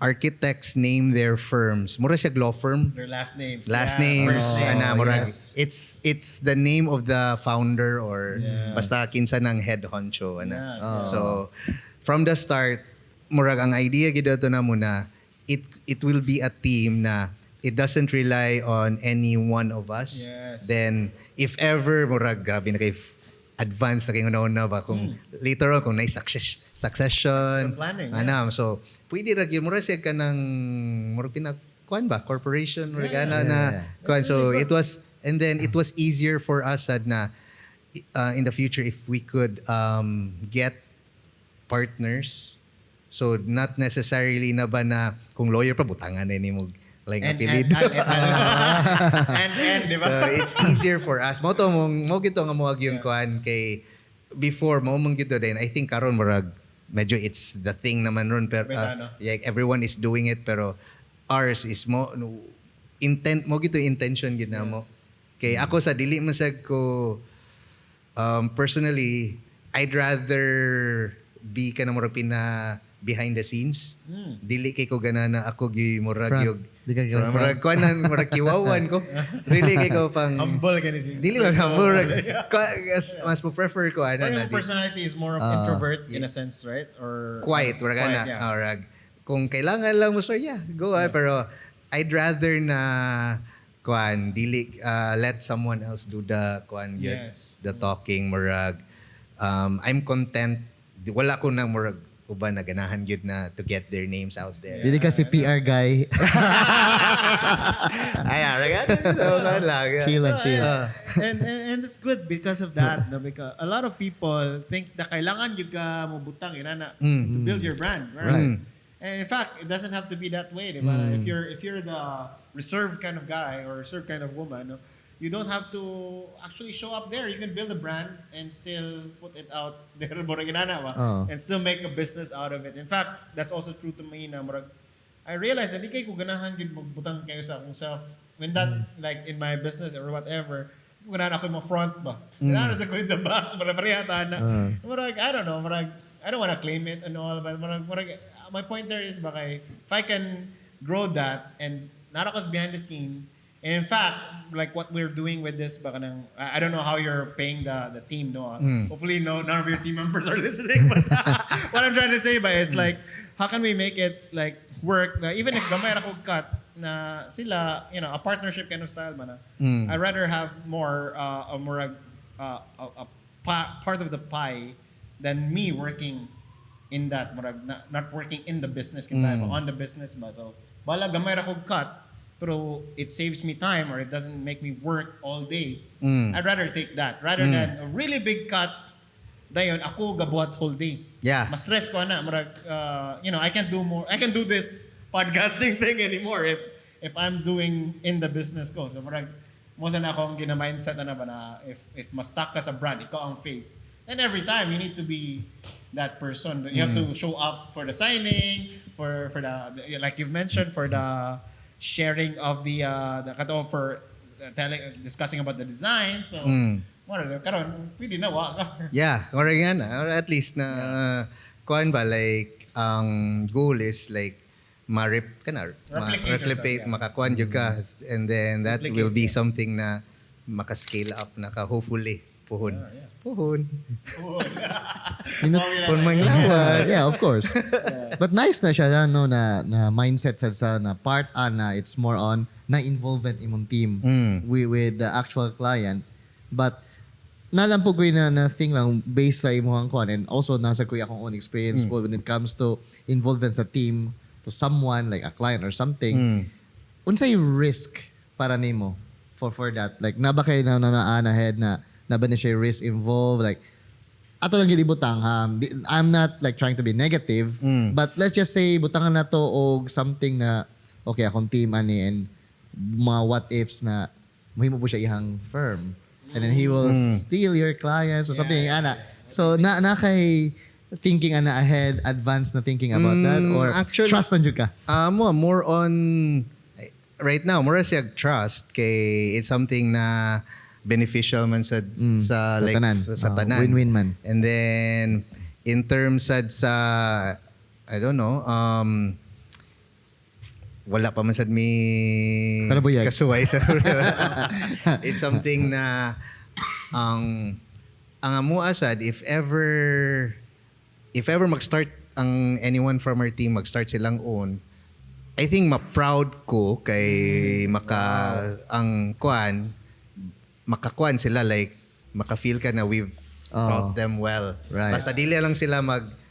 [SPEAKER 1] architects name their firms. Mura siya law firm.
[SPEAKER 3] Their last names.
[SPEAKER 1] Last
[SPEAKER 3] Yeah,
[SPEAKER 1] names.
[SPEAKER 3] first names.
[SPEAKER 1] Ana, murag,
[SPEAKER 2] yes.
[SPEAKER 1] it's the name of the founder or
[SPEAKER 3] Yeah.
[SPEAKER 1] basta kinsa ng head honcho. Ana.
[SPEAKER 3] Yes.
[SPEAKER 1] So, from the start, murag ang idea gid to na muna, it will be a team na it doesn't rely on any one of us.
[SPEAKER 3] Yes.
[SPEAKER 1] Then, if ever, murag, grabe na kay advance na kayo una ba kung later on kung succession
[SPEAKER 3] Succession planning,
[SPEAKER 1] anam so pwede ra gyud mura siya ka ng mura kuan ba corporation mura gana na kuan so it was and then it was easier for us sad na in the future if we could get partners so not necessarily na ba na kung lawyer pa butangan na ni mo like apelido.
[SPEAKER 3] And, di ba?
[SPEAKER 1] So it's easier for us. Mo gito nga mo yung kuan kay before mo gito din. I think karon murag medyo it's the thing naman ron pero like everyone is doing it pero ours is mo gito intention gid na mo. Kay ako sa dili man sad ko personally I'd rather be kana murag pina behind the scenes. Dili kay ko ganana ako gi murag yung
[SPEAKER 2] Di ka ganun.
[SPEAKER 1] murag kuanan murag kiwawan ko. Really kay ko pang
[SPEAKER 3] Humble ka ni si.
[SPEAKER 1] dili man murag mas mo prefer ko ana na
[SPEAKER 3] Your personality is more of introvert in a sense, right? Or
[SPEAKER 1] quiet murag ana
[SPEAKER 3] yeah.
[SPEAKER 1] murag kung kailangan lang mo yeah go pero I'd rather na kuan dili let someone else do the kuan
[SPEAKER 3] Yes.
[SPEAKER 1] the talking murag I'm content wala ko nang murag uban na ganahan yun na to get their names out there.
[SPEAKER 2] Dili ka si PR guy.
[SPEAKER 1] Ay,
[SPEAKER 2] Chill and chill.
[SPEAKER 3] And it's good because of that. No? Because a lot of people think na kailangan yung ka mabutang inana to build your brand. Right? And in fact, it doesn't have to be that way. Diba? If you're the reserved kind of guy or reserved kind of woman, no? You don't have to actually show up there. You can build a brand and still put it out there, and still make a business out of it. In fact, that's also true to me na murag. I realized that di kay ko ganahan gid magbutang kayo sa akong self. When that like in my business or whatever, ganahan ako mo front ba. Ganahan sa ko in the back, pareha na. Murag I don't know, murag I don't want to claim it and all, but murag my point there is bakay if I can grow that and nara ko behind the scene. And in fact, like what we're doing with this, baka nang, I don't know how you're paying the team, no? Hopefully, none of your team members are listening. But what I'm trying to say ba is like, how can we make it like work? Na, even if gamay ra ko cut na sila, you know, a partnership kind of style ba na? I'd rather have more a part of the pie than me working in that, not working in the business kinta, but on the business ba. So, bala gamay ra ko cut. Pero it saves me time or it doesn't make me work all day. I'd rather take that rather than a really big cut. Dayon ako gabuhat whole day.
[SPEAKER 1] Yeah.
[SPEAKER 3] Mas stress ko na murag you know, I can't do more. I can do this podcasting thing anymore if I'm doing in the business ko. So murag mo sa na akong gina-mindset na ba na if ma-stuck ka sa brand, ikaw ang face. And every time you need to be that person. You have to show up for the signing, for the like you've mentioned for the sharing of the kato for discussing about the design. So, karon pwede na wa ka.
[SPEAKER 1] Yeah, or nga na, or at least na kuan ba like ang goal is like replicate makakuan jud ka and then that will be something na maka-scale up na ka hopefully puhon. Puhon.
[SPEAKER 2] Pun manglawas. Yeah, of course. But nice na siya no na mindset sa na part na it's more on na involvement imong team with the actual client. But nalampo ko na thing lang based sa imong kuan and also nasa ko akong own experience when it comes to involvement sa team to someone like a client or something. Unsay risk para nimo for that? Like na ba kay na ahead na ba na siya risk involved like ato lang gid ibutang I'm not like trying to be negative but let's just say butangan na to og something na okay akong team ani and mga what ifs na mahimo po siya ihang firm and then he will steal your clients or something ana. So na kay thinking ana ahead, advanced na thinking about that, or
[SPEAKER 1] actually,
[SPEAKER 2] trust na jud ka?
[SPEAKER 1] More on right now, more siya trust kay it's something na beneficial man sa like
[SPEAKER 2] tanan.
[SPEAKER 1] sa tanan.
[SPEAKER 2] Win-win man.
[SPEAKER 1] And then in terms sa I don't know, wala pa man sad mi
[SPEAKER 2] Kalabuyag.
[SPEAKER 1] kasuway sa it's something na ang amo asad if ever mag-start ang anyone from our team mag-start silang own, I think ma-proud ko kay ang makakuan sila, like maka-feel ka na we've taught them well.
[SPEAKER 2] Right.
[SPEAKER 1] Basta dili lang sila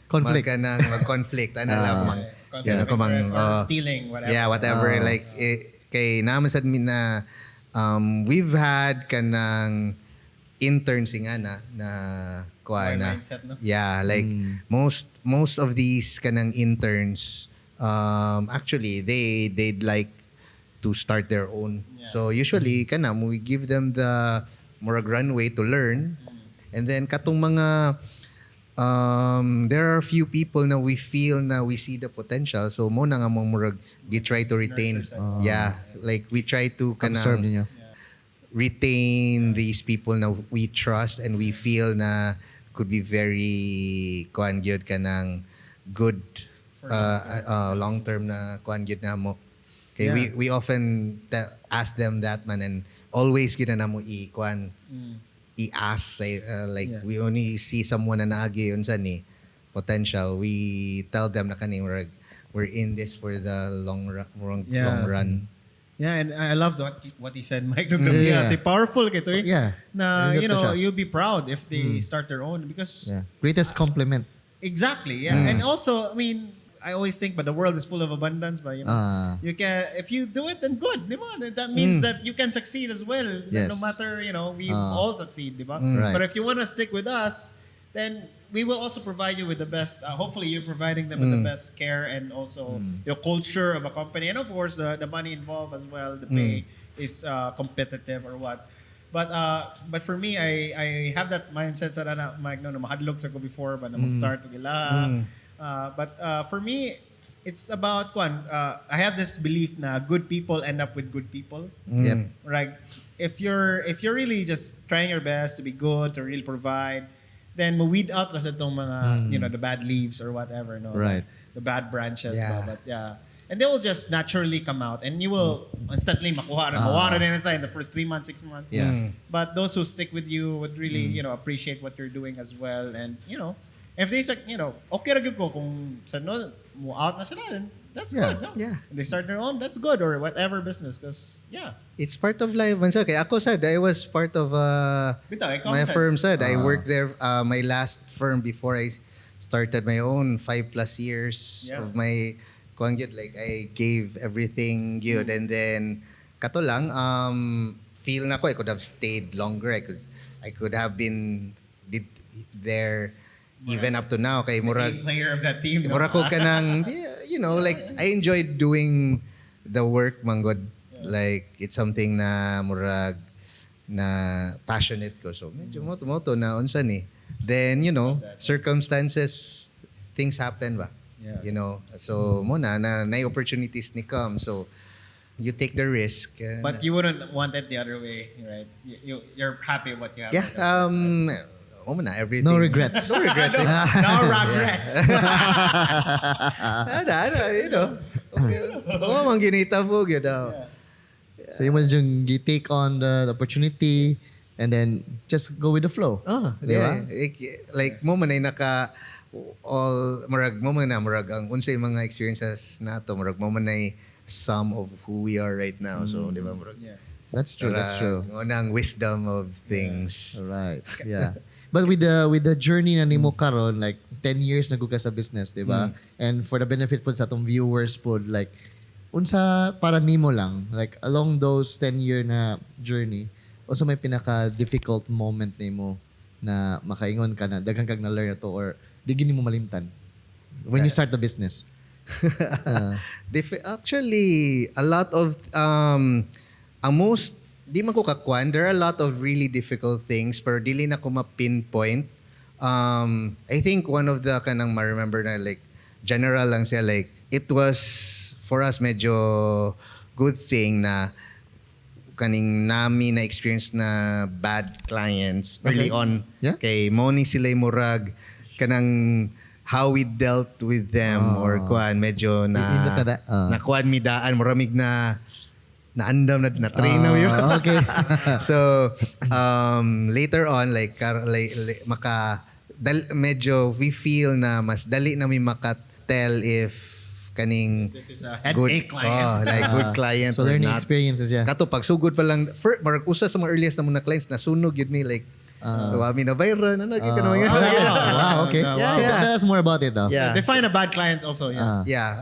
[SPEAKER 2] Conflict.
[SPEAKER 1] mag-conflict lang
[SPEAKER 3] stealing, whatever.
[SPEAKER 1] yeah, whatever. Like kay naman sad mi na we've had kanang interns nga na kuan
[SPEAKER 3] May
[SPEAKER 1] na.
[SPEAKER 3] mindset, no?
[SPEAKER 1] Yeah, like most of these kanang interns actually they'd like to start their own.
[SPEAKER 3] Yeah.
[SPEAKER 1] So usually we give them the murag runway to learn. And then katong mga there are a few people na we feel na we see the potential. So mo na nga mo murag we try to retain. Yeah, like we try to
[SPEAKER 2] Observe
[SPEAKER 1] kanang
[SPEAKER 2] ninyo.
[SPEAKER 1] retain these people na we trust and we feel na could be very kuan gyud kanang good long term na kuan gyud na mo. Okay, we often ask them that man, and always gyud na mo i-ask like we only see someone na naagi unsa ni potential, we tell them na kani we're in this for the long run.
[SPEAKER 3] Yeah, and I loved what he said, Mike.
[SPEAKER 2] Yeah.
[SPEAKER 3] Powerful kito eh.
[SPEAKER 2] Yeah.
[SPEAKER 3] Na,
[SPEAKER 2] Nandito siya.
[SPEAKER 3] you'll be proud if they start their own because
[SPEAKER 2] Greatest compliment.
[SPEAKER 3] exactly, yeah. And also, I mean, I always think, but the world is full of abundance, but you can, if you do it, then good, di ba? That means that you can succeed as well.
[SPEAKER 2] Yes.
[SPEAKER 3] No matter, we all succeed, di ba?
[SPEAKER 2] Right.
[SPEAKER 3] But if you want to stick with us, then we will also provide you with the best. Hopefully, you're providing them with the best care and also your culture of a company, and of course, the money involved as well. The pay is competitive or what. But for me, I have that mindset sa na Mike no mahadlok sa ko before but na mag-start to gila. But for me, it's about I have this belief na good people end up with good people.
[SPEAKER 2] Yep.
[SPEAKER 3] Right? If you're really just trying your best to be good, to really provide, then weed out na sa itong mga the bad leaves or whatever, no?
[SPEAKER 2] Right.
[SPEAKER 3] The bad branches,
[SPEAKER 1] Yeah.
[SPEAKER 3] no? But and they will just naturally come out, and you will instantly mawara din sa in the first 3 months, 6 months.
[SPEAKER 2] Yeah.
[SPEAKER 3] But those who stick with you would really appreciate what you're doing as well, and if they say okay ra gyud ko kung sa mo out na sila, then that's good, no?
[SPEAKER 1] Yeah.
[SPEAKER 3] If they start their own, that's good, or whatever business, because
[SPEAKER 1] It's part of life man sir. Kaya ako sad I was part of
[SPEAKER 3] Bitaw, ikaw
[SPEAKER 1] my
[SPEAKER 3] sad.
[SPEAKER 1] firm sad. I worked there my last firm before I started my own 5+ years of my kuan gyud, like I gave everything good, and then kato lang feel na ko I could have stayed longer. I could have been there even up to now kay
[SPEAKER 3] Team
[SPEAKER 1] murag
[SPEAKER 3] player of that team, no?
[SPEAKER 1] mura ko kanang like I enjoyed doing the work manggod. Like it's something na murag na passionate ko, so medyo moto na unsa ni, then circumstances, things happen ba. So mo na opportunities ni come, so you take the risk.
[SPEAKER 3] But you wouldn't want it the other way, right? You're happy with what you have.
[SPEAKER 1] Mo na everything.
[SPEAKER 2] No regrets.
[SPEAKER 1] No regrets.
[SPEAKER 3] No regrets.
[SPEAKER 1] Man ginita po gyud.
[SPEAKER 2] So you will just take on the opportunity and then just go with the flow. Di ba?
[SPEAKER 1] Like mo man ay naka murag ang unsay mga experiences nato, murag mo man ay some of who we are right now. So di ba murag.
[SPEAKER 2] That's true. That's true.
[SPEAKER 1] Nang wisdom of things.
[SPEAKER 2] Right. Yeah. But with the journey na nimo karon, like 10 years na gud ka sa business, di ba? And for the benefit po sa atong viewers po, like unsa para nimo lang, like along those 10-year na journey, unsa may pinaka difficult moment nimo na makaingon ka na daghang kag na learn to or di gini mo malimtan when you start the business?
[SPEAKER 1] Actually, a lot of ang most di man ko kakwan. There are a lot of really difficult things pero dili na ko ma-pinpoint. I think one of the kanang ma-remember na like general lang siya, like it was for us medyo good thing na kaning nami na experience na bad clients early on.
[SPEAKER 2] Yeah.
[SPEAKER 1] Kay Moni sila'y murag kanang how we dealt with them or kuan medyo na nakuan mi daan muramig na naandam na train na yun.
[SPEAKER 2] Okay.
[SPEAKER 1] So later on like medyo we feel na mas dali na mi maka-tell if kaning
[SPEAKER 3] This is a headache client.
[SPEAKER 1] like good client
[SPEAKER 2] So
[SPEAKER 1] or
[SPEAKER 2] learning
[SPEAKER 1] not.
[SPEAKER 2] experiences, yeah.
[SPEAKER 1] Kato pag sugod pa lang marag usa sa mga earliest na muna clients nasunog yun mi like wami na viral na nakita na mga
[SPEAKER 2] Wow, okay.
[SPEAKER 3] Yeah,
[SPEAKER 2] So
[SPEAKER 3] yeah.
[SPEAKER 2] tell us more about it though.
[SPEAKER 1] Yeah.
[SPEAKER 3] Define a bad client also. Yeah.
[SPEAKER 1] Yeah.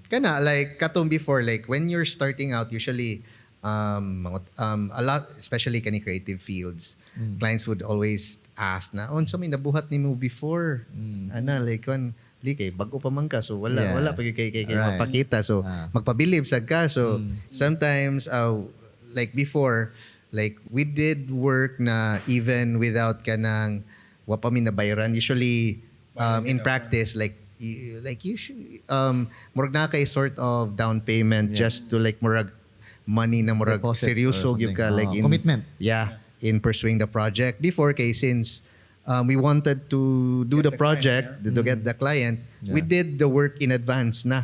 [SPEAKER 1] Kana like katong before like when you're starting out usually a lot especially kani creative fields clients would always ask na unsa may nabuhat nimo before ana like kay bago pa man ka so wala pa kay
[SPEAKER 2] Right.
[SPEAKER 1] mapakita so magpabilib sad ka so sometimes like before like we did work na even without kanang wa pa mi nabayaran usually in practice like you should murag na kay sort of down payment just to like murag money na murag
[SPEAKER 2] Deposit
[SPEAKER 1] seryoso
[SPEAKER 2] or
[SPEAKER 1] gyud ka
[SPEAKER 2] something.
[SPEAKER 1] like in
[SPEAKER 2] Commitment.
[SPEAKER 1] in pursuing the project before kay since we wanted to do the
[SPEAKER 3] the
[SPEAKER 1] project
[SPEAKER 3] client,
[SPEAKER 1] to get the client we did the work in advance na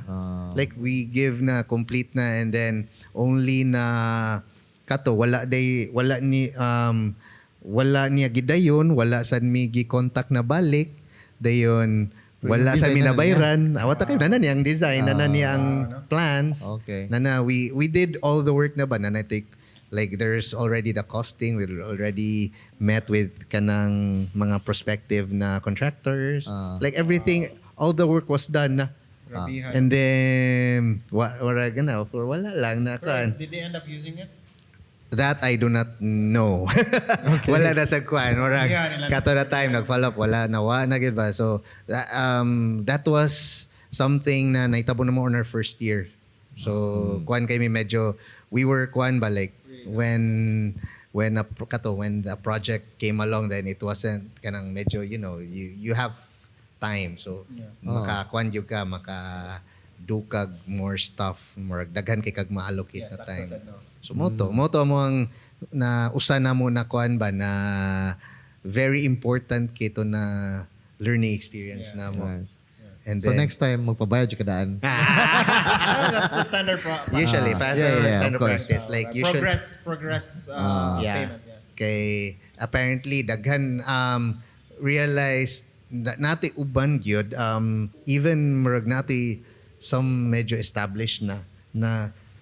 [SPEAKER 1] like we give na complete na and then only na kato wala niya gidayon wala sad mi gi-contact na balik dayon wala sa
[SPEAKER 2] design na
[SPEAKER 1] minabayran awata kay nana niyang design nana niyang plans
[SPEAKER 2] Okay.
[SPEAKER 1] nana we did all the work na ba nana take like there's already the costing we already met with kanang mga prospective na contractors like everything all the work was done na
[SPEAKER 3] Grabihan.
[SPEAKER 1] and then wala lang na kan
[SPEAKER 3] Did they end up using it?
[SPEAKER 1] that I do not know. Wala na sa kwan. Murag,
[SPEAKER 3] Yeah, nila-
[SPEAKER 1] kato na time, nag-follow up, wala na gid ba? So, that was something na naitabo na mo on our first year. So, kwan kami medyo, we were kwan ba, like, when the project came along, then it wasn't kanang medyo, you have time. So, maka-kwan yun ka, maka-do kag more stuff, murag daghan kay kag ma-allocate na
[SPEAKER 3] sakto
[SPEAKER 1] time.
[SPEAKER 3] sad, no?
[SPEAKER 1] So moto mo ang na usa na mo na kuan ba na very important kito na learning experience na mo.
[SPEAKER 2] Nice.
[SPEAKER 1] And
[SPEAKER 2] So
[SPEAKER 1] then
[SPEAKER 2] next time magpabayad ka daan.
[SPEAKER 3] That's the standard
[SPEAKER 1] usually pass
[SPEAKER 2] of
[SPEAKER 1] standard
[SPEAKER 2] course.
[SPEAKER 1] practice like usually
[SPEAKER 3] progress
[SPEAKER 1] yeah.
[SPEAKER 3] payment. Yeah.
[SPEAKER 1] Kay apparently daghan realize nati uban gyud even murag nati some medyo established na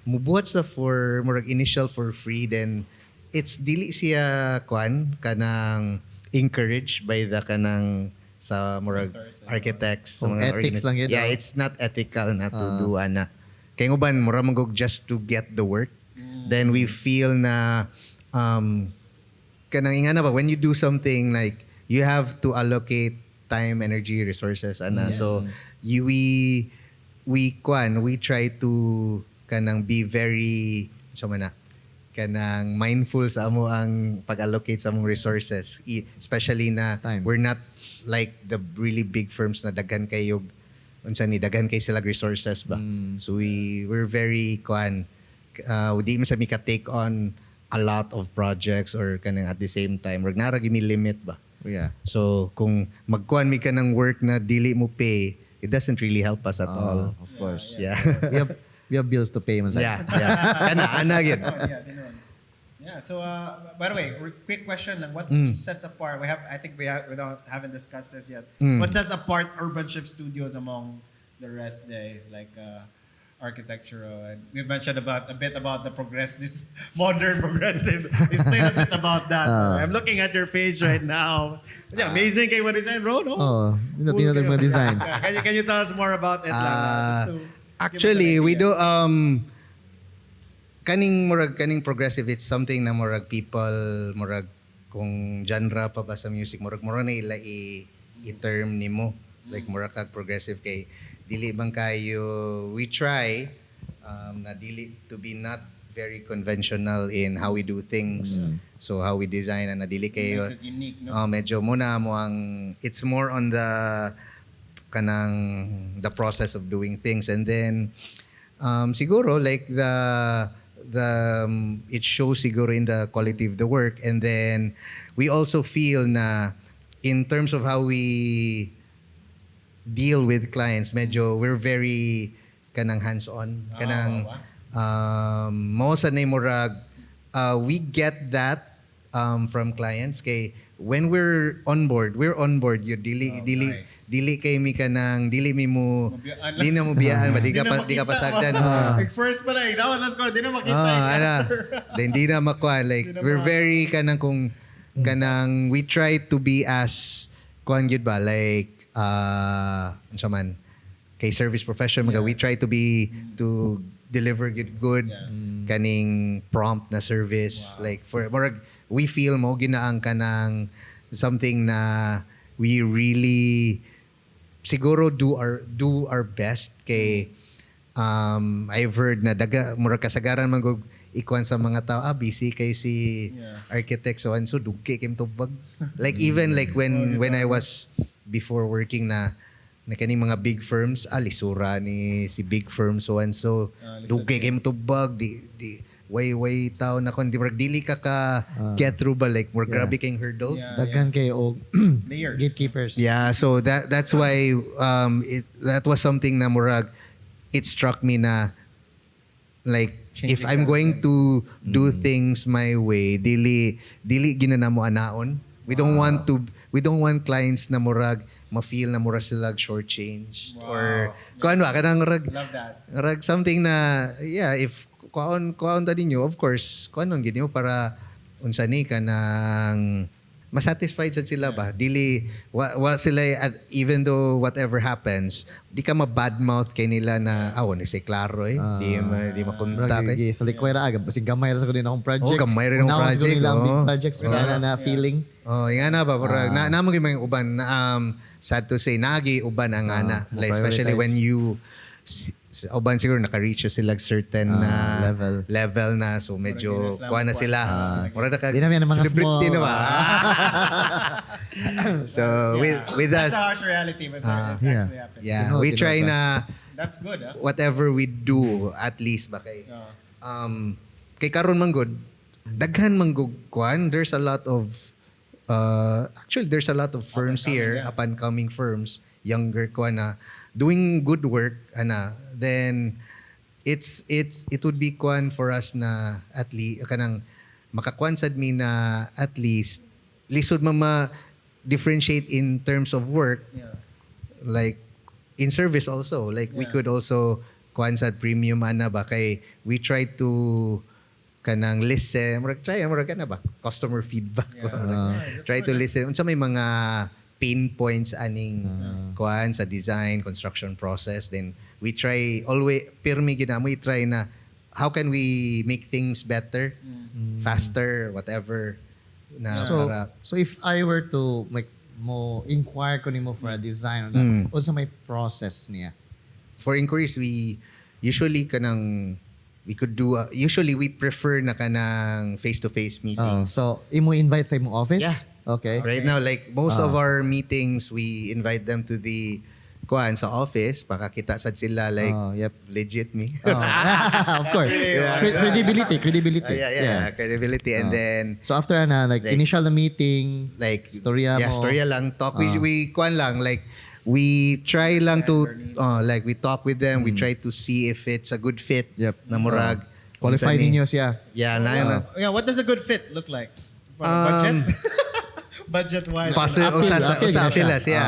[SPEAKER 1] mubuhat sa for murag initial for free then it's dili siya kwan kanang encouraged by the kanang sa murag architects sa
[SPEAKER 2] Kung
[SPEAKER 1] mga
[SPEAKER 2] ethics lang yun,
[SPEAKER 1] yeah
[SPEAKER 2] no?
[SPEAKER 1] it's not ethical na to do ana kay uban mura magog just to get the work then we feel na kanang ingana ba when you do something like you have to allocate time energy resources ana so we try to kanang be very kanang mindful sa amo ang pag-allocate sa among resources especially na
[SPEAKER 2] Time.
[SPEAKER 1] we're not like the really big firms na daghan kayo unsa ni daghan kay sila resources ba so we're very di man sa mi ka take on a lot of projects or kanang at the same time wag nara gimi limit ba
[SPEAKER 2] Yeah.
[SPEAKER 1] so kung magkuan mi ka ng work na dili mo pay it doesn't really help us at all
[SPEAKER 2] Of course.
[SPEAKER 1] yeah
[SPEAKER 2] We have bills to pay man.
[SPEAKER 1] yeah ana gid
[SPEAKER 3] Yeah. So, by the way, quick question lang. What sets apart? I think we haven't discussed this yet. What sets apart Urban Shift Studios among the rest days, like architectural? And we mentioned a bit about the this modern progressive. Explain a bit about that. I'm looking at your page right now. Yeah, amazing kayo design, bro. No?
[SPEAKER 2] Tingnan natin mga designs.
[SPEAKER 3] Can you tell us more about it? Just to give us an
[SPEAKER 1] actually we
[SPEAKER 3] idea.
[SPEAKER 1] do kaning progressive it's something na murag people murag kung genre pa ba sa music murag na ila i-term nimo like murag kag progressive kay dili bang kayo we try na dili to be not very conventional in how we do things. So how we design na dili kayo
[SPEAKER 3] Makes it unique, no?
[SPEAKER 1] medyo muna mo ang it's more on the the process of doing things, and then siguro like it shows siguro in the quality of the work, and then we also feel na in terms of how we deal with clients, medyo we're very kanang hands-on, kanang mo sa murag we get that from clients kay when we're on board you dili kay mi kanang dili mi mo
[SPEAKER 3] Mabiyaan lang.
[SPEAKER 1] di na mo biyaan ba di ka pasagdan
[SPEAKER 3] Like first pa lang, dawan lang score, di na makita.
[SPEAKER 1] then di na makuha like we're very kanang kung kanang we try to be as kuan gyud ba like unsa man kay service professional we try to be to deliver good kaning prompt na service like for murag we feel mo ginaang kanang something na we really siguro do our best kay I've heard na murag kasagaran man gug ikuan sa mga tao busy kay si architect so and so dugkay kim tubag like even like when I was before working na kaning mga big firms lisura ni si big firm so and so dugkay kim tubag di way tao na kon dili ka get through ba like more grabe kayong hurdles.
[SPEAKER 2] Daghan kayo
[SPEAKER 3] Layers.
[SPEAKER 2] gatekeepers.
[SPEAKER 1] Yeah, so that's why that was something na murag it struck me na like if I'm going to do things my way, dili ginana mo anaon. We don't want clients na murag ma-feel na murag sila shortchange or kuan ba kanang murag
[SPEAKER 3] Love that.
[SPEAKER 1] murag something na if kuan ta ninyo of course kuan nang gid mo para unsa ni kanang masatisfied sad sila ba dili wa sila even though whatever happens di ka ma-badmouth kay nila na ni si klaro di makunta kay
[SPEAKER 2] So like ra agad kasi gamay ra sa kunin akong project.
[SPEAKER 1] gamay rin ang
[SPEAKER 2] Unawan
[SPEAKER 1] project,
[SPEAKER 2] siguro nila ang big
[SPEAKER 1] oh.
[SPEAKER 2] projects na feeling.
[SPEAKER 1] nga na ba murag na mo gyud mga uban sad to say nagi uban ang ana like especially when you uban siguro naka-reach sila certain level na so medyo kuha na sila mura na ka
[SPEAKER 2] Di na yan ang mga
[SPEAKER 1] celebrity
[SPEAKER 2] small.
[SPEAKER 1] na ba so with
[SPEAKER 3] That's
[SPEAKER 1] us
[SPEAKER 3] a harsh reality, but it's actually happening.
[SPEAKER 1] we try na
[SPEAKER 3] That's good,
[SPEAKER 1] whatever we do at least ba kay kay karon man good daghan man gud kuan there's a lot of actually there's a lot of firms here up and coming firms younger kuan na doing good work then it would be kuan for us na at least kanang makakuan sad mi na at least lisod ma differentiate in terms of work like in service also like we could also kuan sad premium ba kay we try to kanang listen murag kana ba customer feedback try to listen unsa may mga pain points aning kuan sa design construction process then we try always pirmi ginamo we try na how can we make things better faster whatever na para
[SPEAKER 2] So if I were to like mo inquire ko nimo for a design unsa may process niya?
[SPEAKER 1] for inquiries we usually we could do usually we prefer na kanang face-to-face meetings.
[SPEAKER 2] So imo invite sa imong office?
[SPEAKER 1] Yeah.
[SPEAKER 2] Okay.
[SPEAKER 1] Right now, like most of our meetings, we invite them to the kuan sa office. Pakakita sad sila like legit me.
[SPEAKER 2] Of course. Credibility.
[SPEAKER 1] Credibility. And then
[SPEAKER 2] So after like initial na meeting,
[SPEAKER 1] like
[SPEAKER 2] storya mo.
[SPEAKER 1] storya lang talk. We kuan lang like we try lang to like we talk with them. We try to see if it's a good fit. Na murag
[SPEAKER 2] Qualify ninyo siya.
[SPEAKER 1] Yeah, na.
[SPEAKER 3] What does a good fit look like? Budget? Budget-wise.
[SPEAKER 1] Appeal siya.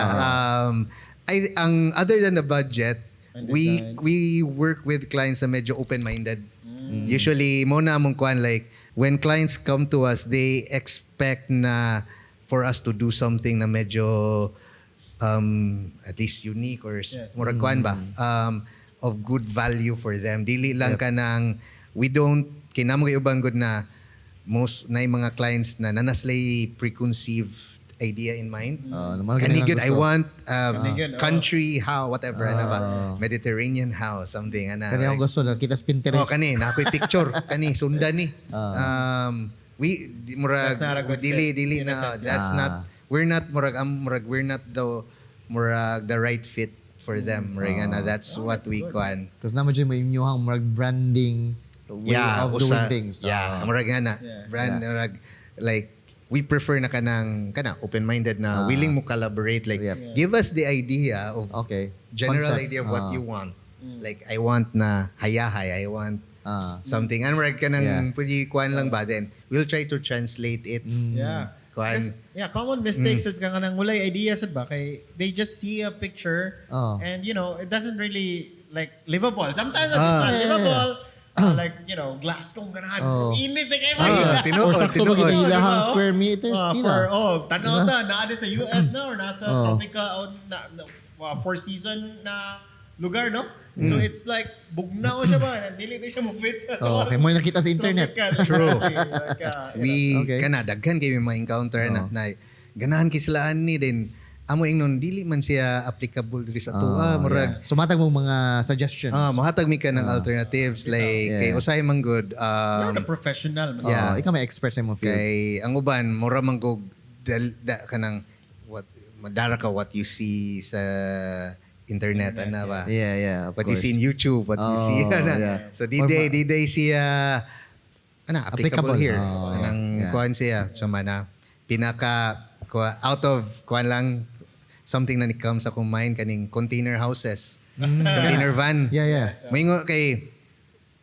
[SPEAKER 1] Ang other than the budget, we work with clients na medyo open-minded. Usually, muna mong kuan like when clients come to us, they expect na for us to do something na medyo at least unique or murag kuan ba of good value for them. Dili lang ka nang we don't kinamo kay ubang good na most na mga clients na nanaslay preconceived idea in mind.
[SPEAKER 2] mga
[SPEAKER 1] Kani
[SPEAKER 2] ganun
[SPEAKER 1] good, I
[SPEAKER 2] gusto.
[SPEAKER 1] want
[SPEAKER 3] good,
[SPEAKER 1] country house, whatever, ano ba? Mediterranean house, something. Ano,
[SPEAKER 2] Kani akong gusto na kita sa Pinterest.
[SPEAKER 1] kani, na ako'y picture. Kani, sundan ni. Murag,
[SPEAKER 3] That's not a good
[SPEAKER 1] dili,
[SPEAKER 3] fit,
[SPEAKER 1] dili
[SPEAKER 3] in a
[SPEAKER 1] na,
[SPEAKER 3] sense.
[SPEAKER 1] that's not, we're not, we're not the right fit for them. Murag, that's what we can.
[SPEAKER 2] Tapos naman dyan mo inyong branding way of doing things.
[SPEAKER 1] Yeah, murag nga na.
[SPEAKER 3] Yeah.
[SPEAKER 1] Brand, murag, like, we prefer na open-minded na willing mo collaborate. Like,
[SPEAKER 2] Yep.
[SPEAKER 1] give us the idea of
[SPEAKER 2] Okay.
[SPEAKER 1] general
[SPEAKER 2] Concept.
[SPEAKER 1] idea of what you want. Like, I want na hayahay. I want something. Ano murag ka ng pwede kuhan lang ba? Then, we'll try to translate it.
[SPEAKER 3] Yeah.
[SPEAKER 1] Kuhan.
[SPEAKER 3] Common mistakes sa ka nang walay idea sad ba kay they just see a picture and it doesn't really like livable. Sometimes it's not livable. Like, glass kong ganahan. Init na kayo ba?
[SPEAKER 2] Or sakto ba
[SPEAKER 1] tinuod.
[SPEAKER 2] ginahilahang square meters?
[SPEAKER 3] Tanaw ta, naada sa US na or nasa tropical four season na lugar, no? So it's like, bugnaw siya ba? Dili na siya mo-fit sa
[SPEAKER 2] Okay, mo nakita sa internet.
[SPEAKER 1] True.
[SPEAKER 3] We,
[SPEAKER 1] Daghan kayo may ma-encounter na ganahan kislaan ni din. Amo ingnon dili man siya applicable diri sa tuwa. Murag,
[SPEAKER 2] Sumatag mo mga suggestions.
[SPEAKER 1] mahatag mi ka ng alternatives like kay usahay man good.
[SPEAKER 3] you're the professional. Mas
[SPEAKER 2] Ikaw may expert sa imong field.
[SPEAKER 1] Kay ang uban mura man gog kanang madara ka what you see sa internet ana ba.
[SPEAKER 2] Yeah, of
[SPEAKER 1] What you
[SPEAKER 2] course.
[SPEAKER 1] see in YouTube, what you see ana.
[SPEAKER 2] yeah.
[SPEAKER 1] So di siya applicable here.
[SPEAKER 2] Yeah.
[SPEAKER 1] Kuan siya sa mana pinaka out of kuan lang something na nikam sa akong mind kaning container houses. Container van.
[SPEAKER 2] Yeah.
[SPEAKER 1] Moingo kay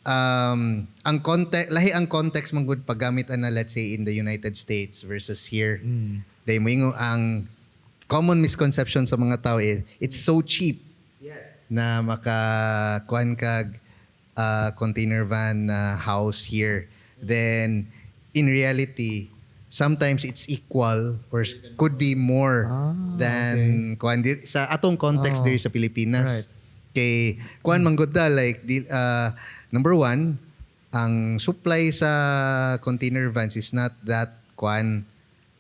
[SPEAKER 1] ang lahi ang context man gud paggamit ana let's say in the United States versus here. Dahil moingo ang common misconception sa mga tao is it's so cheap.
[SPEAKER 3] Yes.
[SPEAKER 1] Na makakuan kag container van house here. Then in reality sometimes it's equal or could be more than kuan sa atong context diri sa Pilipinas.
[SPEAKER 2] Right.
[SPEAKER 1] Kay kuan man gud like number one, ang supply sa container vans is not that kuan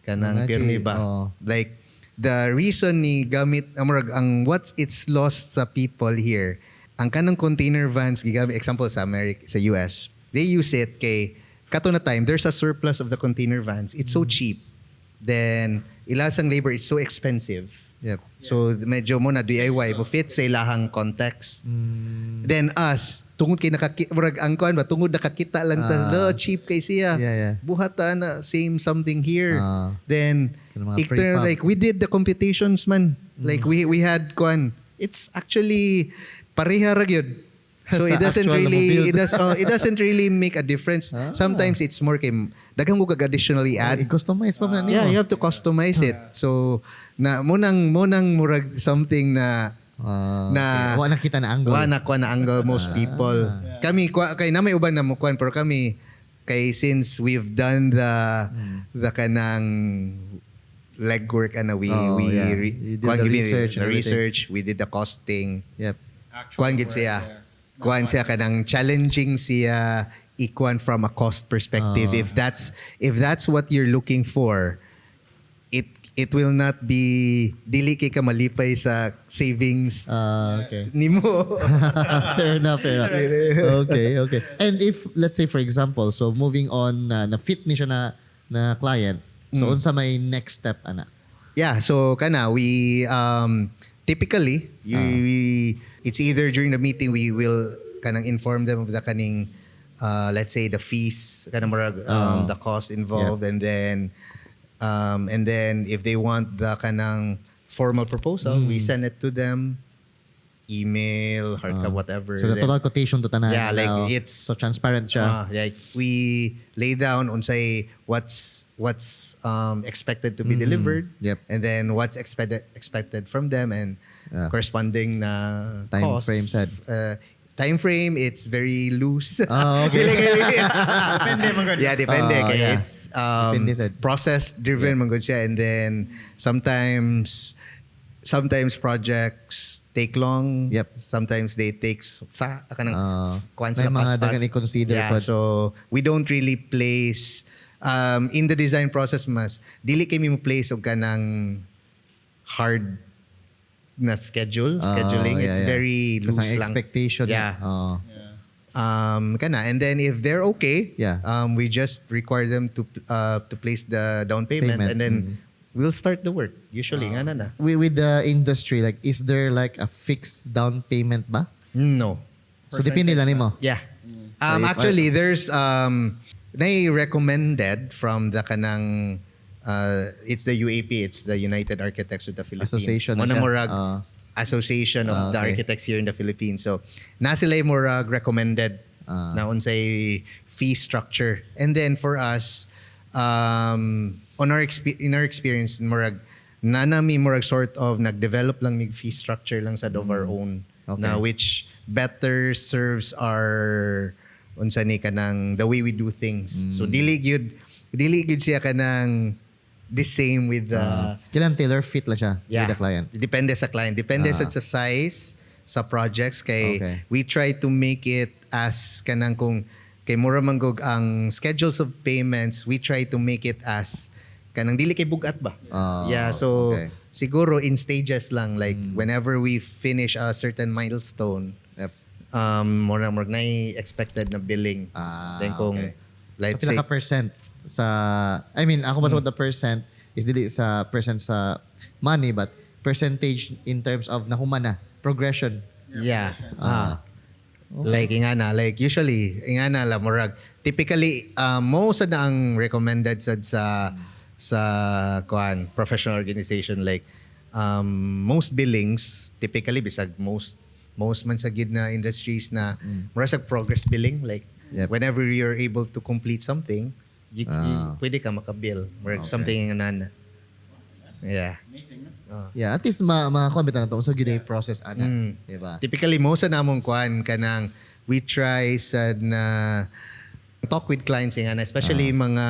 [SPEAKER 1] kanang pirmi ba. Like the reason ni gamit ang what's its lost sa people here. Ang kanang container vans gigamit example sa sa US. They use it kay kato na time, there's a surplus of the container vans. It's so cheap. Then, ilasang labor is so expensive.
[SPEAKER 2] Yep.
[SPEAKER 1] So, medyo mo na DIY, mo fit sa ilahang context. Then us, tungod kay ang kuan ba, tungod nakakita lang cheap kay siya.
[SPEAKER 2] Yeah.
[SPEAKER 1] Buhata na, same something here. Then,
[SPEAKER 2] Mga prefab.
[SPEAKER 1] like we did the computations man. Like we had kuan. It's actually pareha ra gyud. So
[SPEAKER 2] Sa
[SPEAKER 1] it doesn't
[SPEAKER 2] actual
[SPEAKER 1] really
[SPEAKER 2] na mo
[SPEAKER 1] it doesn't really make a difference. Sometimes it's more kay daghang mo kag additionally add.
[SPEAKER 2] I-customize pa man nimo.
[SPEAKER 1] Yeah, you have to customize it. So na munang murag something na
[SPEAKER 2] Okay. Wa nakita na angle.
[SPEAKER 1] Kuha na angle most people. Kami kay na may uban na mo kuan pero kami kay since we've done the kanang legwork and we
[SPEAKER 2] You did the research and everything.
[SPEAKER 1] research, we did the costing.
[SPEAKER 2] Yep.
[SPEAKER 1] Kuan gid siya. Kuan siya kanang challenging siya ikuan from a cost perspective. If that's what you're looking for, it will not be dili kay ka malipay sa savings
[SPEAKER 2] Okay.
[SPEAKER 1] nimo.
[SPEAKER 2] Fair enough. Okay. And if, let's say for example, so moving on, na-fit ni siya na client, so unsa may next step, ana?
[SPEAKER 1] Yeah, so we typically it's either during the meeting we will kanang inform them of the kaning let's say the fees kanang the cost involved and then if they want the kanang formal proposal we send it to them email hardcopy whatever.
[SPEAKER 2] So the total quotation to tanan.
[SPEAKER 1] Yeah, like
[SPEAKER 2] now,
[SPEAKER 1] it's
[SPEAKER 2] so transparent siya.
[SPEAKER 1] like we lay down unsay what's expected to be delivered.
[SPEAKER 2] Yep.
[SPEAKER 1] And then what's expected from them and corresponding na
[SPEAKER 2] Time
[SPEAKER 1] costs.
[SPEAKER 2] frame said.
[SPEAKER 1] Time frame, it's very loose.
[SPEAKER 2] Okay.
[SPEAKER 3] Depende man gud.
[SPEAKER 1] Yeah, depende. Kaya
[SPEAKER 2] yeah.
[SPEAKER 1] it's
[SPEAKER 2] Depende said.
[SPEAKER 1] process driven man gud siya. And then sometimes projects take long.
[SPEAKER 2] Yep.
[SPEAKER 1] Sometimes they takes kuan
[SPEAKER 2] may
[SPEAKER 1] sila
[SPEAKER 2] mga
[SPEAKER 1] fast.
[SPEAKER 2] dagan i-consider
[SPEAKER 1] Yeah,
[SPEAKER 2] pod.
[SPEAKER 1] so we don't really place in the design process mas dili kay mo place og kanang hard na scheduling. It's very loose
[SPEAKER 2] Kasang
[SPEAKER 1] lang.
[SPEAKER 2] expectation.
[SPEAKER 1] Yeah.
[SPEAKER 3] Yeah.
[SPEAKER 1] Kana. And then if they're okay,
[SPEAKER 2] Yeah.
[SPEAKER 1] we just require them to place the down payment,
[SPEAKER 2] Payment,
[SPEAKER 1] and then we'll start the work. Usually, nga na.
[SPEAKER 2] With the industry, like, is there like a fixed down payment ba?
[SPEAKER 1] No.
[SPEAKER 2] So, depende lang nimo.
[SPEAKER 1] Yeah.
[SPEAKER 2] So if
[SPEAKER 1] Actually, there's recommended from the kanang it's the UAP, it's the United Architects of the Philippines.
[SPEAKER 2] Association na
[SPEAKER 1] Mo na
[SPEAKER 2] siya.
[SPEAKER 1] murag Association of the
[SPEAKER 2] okay.
[SPEAKER 1] Architects here in the Philippines. So, na sila yung murag recommended na unsay fee structure. And then for us, in our experience, murag nanami murag sort of nag-develop lang mig fee structure lang sa of our own
[SPEAKER 2] Okay.
[SPEAKER 1] na which better serves our unsa ni kanang the way we do things. So dili gyud siya kanang the same with the
[SPEAKER 2] Kailan tailor fit lang siya with the client?
[SPEAKER 1] Depende sa client. Depende sa size sa projects kay
[SPEAKER 2] Okay.
[SPEAKER 1] we try to make it as kanang kung kay mura manggog ang schedules of payments, we try to make it as kanang dili kay bugat ba. So
[SPEAKER 2] okay.
[SPEAKER 1] siguro in stages lang like whenever we finish a certain milestone,
[SPEAKER 2] Yep.
[SPEAKER 1] mura na expected na billing. Then kung
[SPEAKER 2] okay.
[SPEAKER 1] let's
[SPEAKER 2] So,
[SPEAKER 1] say
[SPEAKER 2] pila ka percent sa, I mean, ako mas the percent is dili sa percent sa money, but percentage in terms of nahumana, progression.
[SPEAKER 1] yeah. Like ingana, like usually ingana la murag typically most na ang recommended sa professional organization like most billings typically bisag most man sa gid na industries na mura sa progress billing like
[SPEAKER 2] Yep.
[SPEAKER 1] whenever you're able to complete something you pwede ka makabill murag something ingana. Yeah.
[SPEAKER 3] Amazing, no?
[SPEAKER 2] Yeah, at least makakuha na ito. Unsa gyud ay process ana, diba?
[SPEAKER 1] Typically, most sa namong kuan kanang we try sa na talk with clients nga na especially mga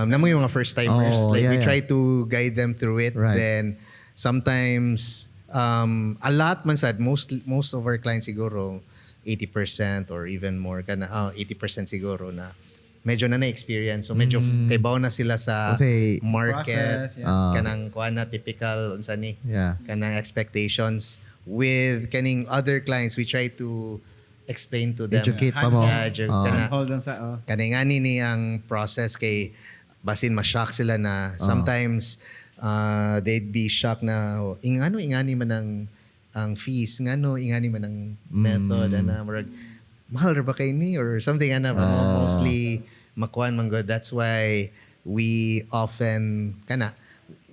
[SPEAKER 1] namo yung mga first timers like we try to guide them through it.
[SPEAKER 2] Right.
[SPEAKER 1] Then sometimes a lot man sad most of our clients siguro 80% or even more kana 80% siguro na medyo na experience so medyo kaybaw na sila sa
[SPEAKER 2] Unsay
[SPEAKER 1] market
[SPEAKER 3] process, yeah.
[SPEAKER 1] kanang kuan na typical unsa ni
[SPEAKER 2] Yeah.
[SPEAKER 1] kanang expectations with kaning other clients we try to explain to them
[SPEAKER 2] Educate pa mo.
[SPEAKER 3] Hold on sa
[SPEAKER 1] kaningani ni ang process kay basin ma-shock sila na sometimes they'd be shocked na ingani man ang fees ingani man ang method na murag mahal ra ba kay ni or something mostly makuan man good. That's why we often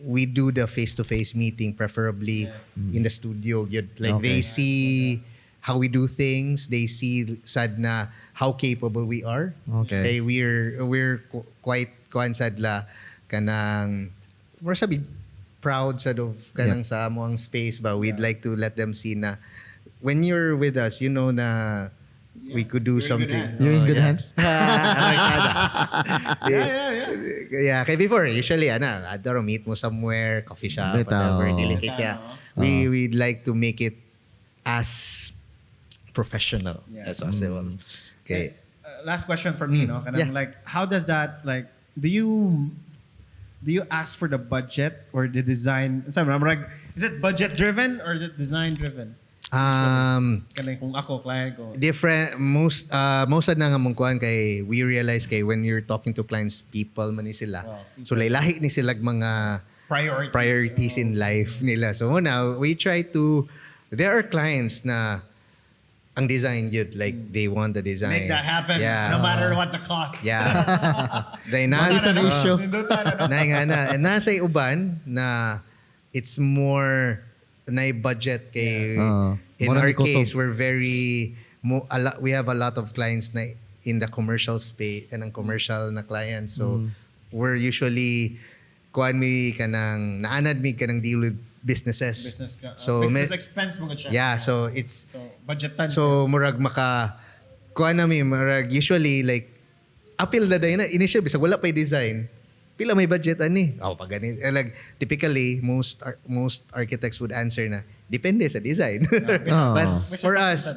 [SPEAKER 1] we do the face-to-face meeting preferably in the studio. Like they see how we do things. They see sad na how capable we are.
[SPEAKER 2] Okay.
[SPEAKER 1] We're quite kuan sad la kanang more sabi proud sad of kanang sa amo ang space ba. We'd like to let them see na when you're with us, you know na we could do something.
[SPEAKER 2] You're in good hands.
[SPEAKER 1] Yeah, kay before usually adoro meet mo somewhere, coffee shop,
[SPEAKER 2] Bitaw.
[SPEAKER 1] whatever. Dili kay siya. We'd like to make it as professional as possible. Okay.
[SPEAKER 3] Last question from me, no? Kanang,
[SPEAKER 1] Yeah.
[SPEAKER 3] like, how does that, like, do you ask for the budget or the design? Sabi mo, like, is it budget driven or is it design driven? Kanang kung ako, client ko.
[SPEAKER 1] Different most na nga mong kuan kay we realize kay when you're talking to clients people man ni sila. So lahi ni sila mga priorities in life nila. So now we try to there are clients na ang design yun like they want the design.
[SPEAKER 3] Make that happen no matter what the cost.
[SPEAKER 1] Yeah. Dahil
[SPEAKER 2] Money is an issue.
[SPEAKER 1] And nasa uban na it's more na budget kay in
[SPEAKER 2] Mura
[SPEAKER 1] our
[SPEAKER 2] ni kutob.
[SPEAKER 1] case we're very we have a lot of clients na in the commercial space kanang commercial na clients so we're usually kuan mi kanang naanad mi kanang deal with businesses
[SPEAKER 3] Business expense mo siya.
[SPEAKER 1] yeah so it's
[SPEAKER 3] So budgetan.
[SPEAKER 1] so murag maka kuan na mi murag usually like appeal na day na initial bisag wala pay design pila may budget ani pag ganito like typically most architects would answer na depende sa design but
[SPEAKER 3] Which is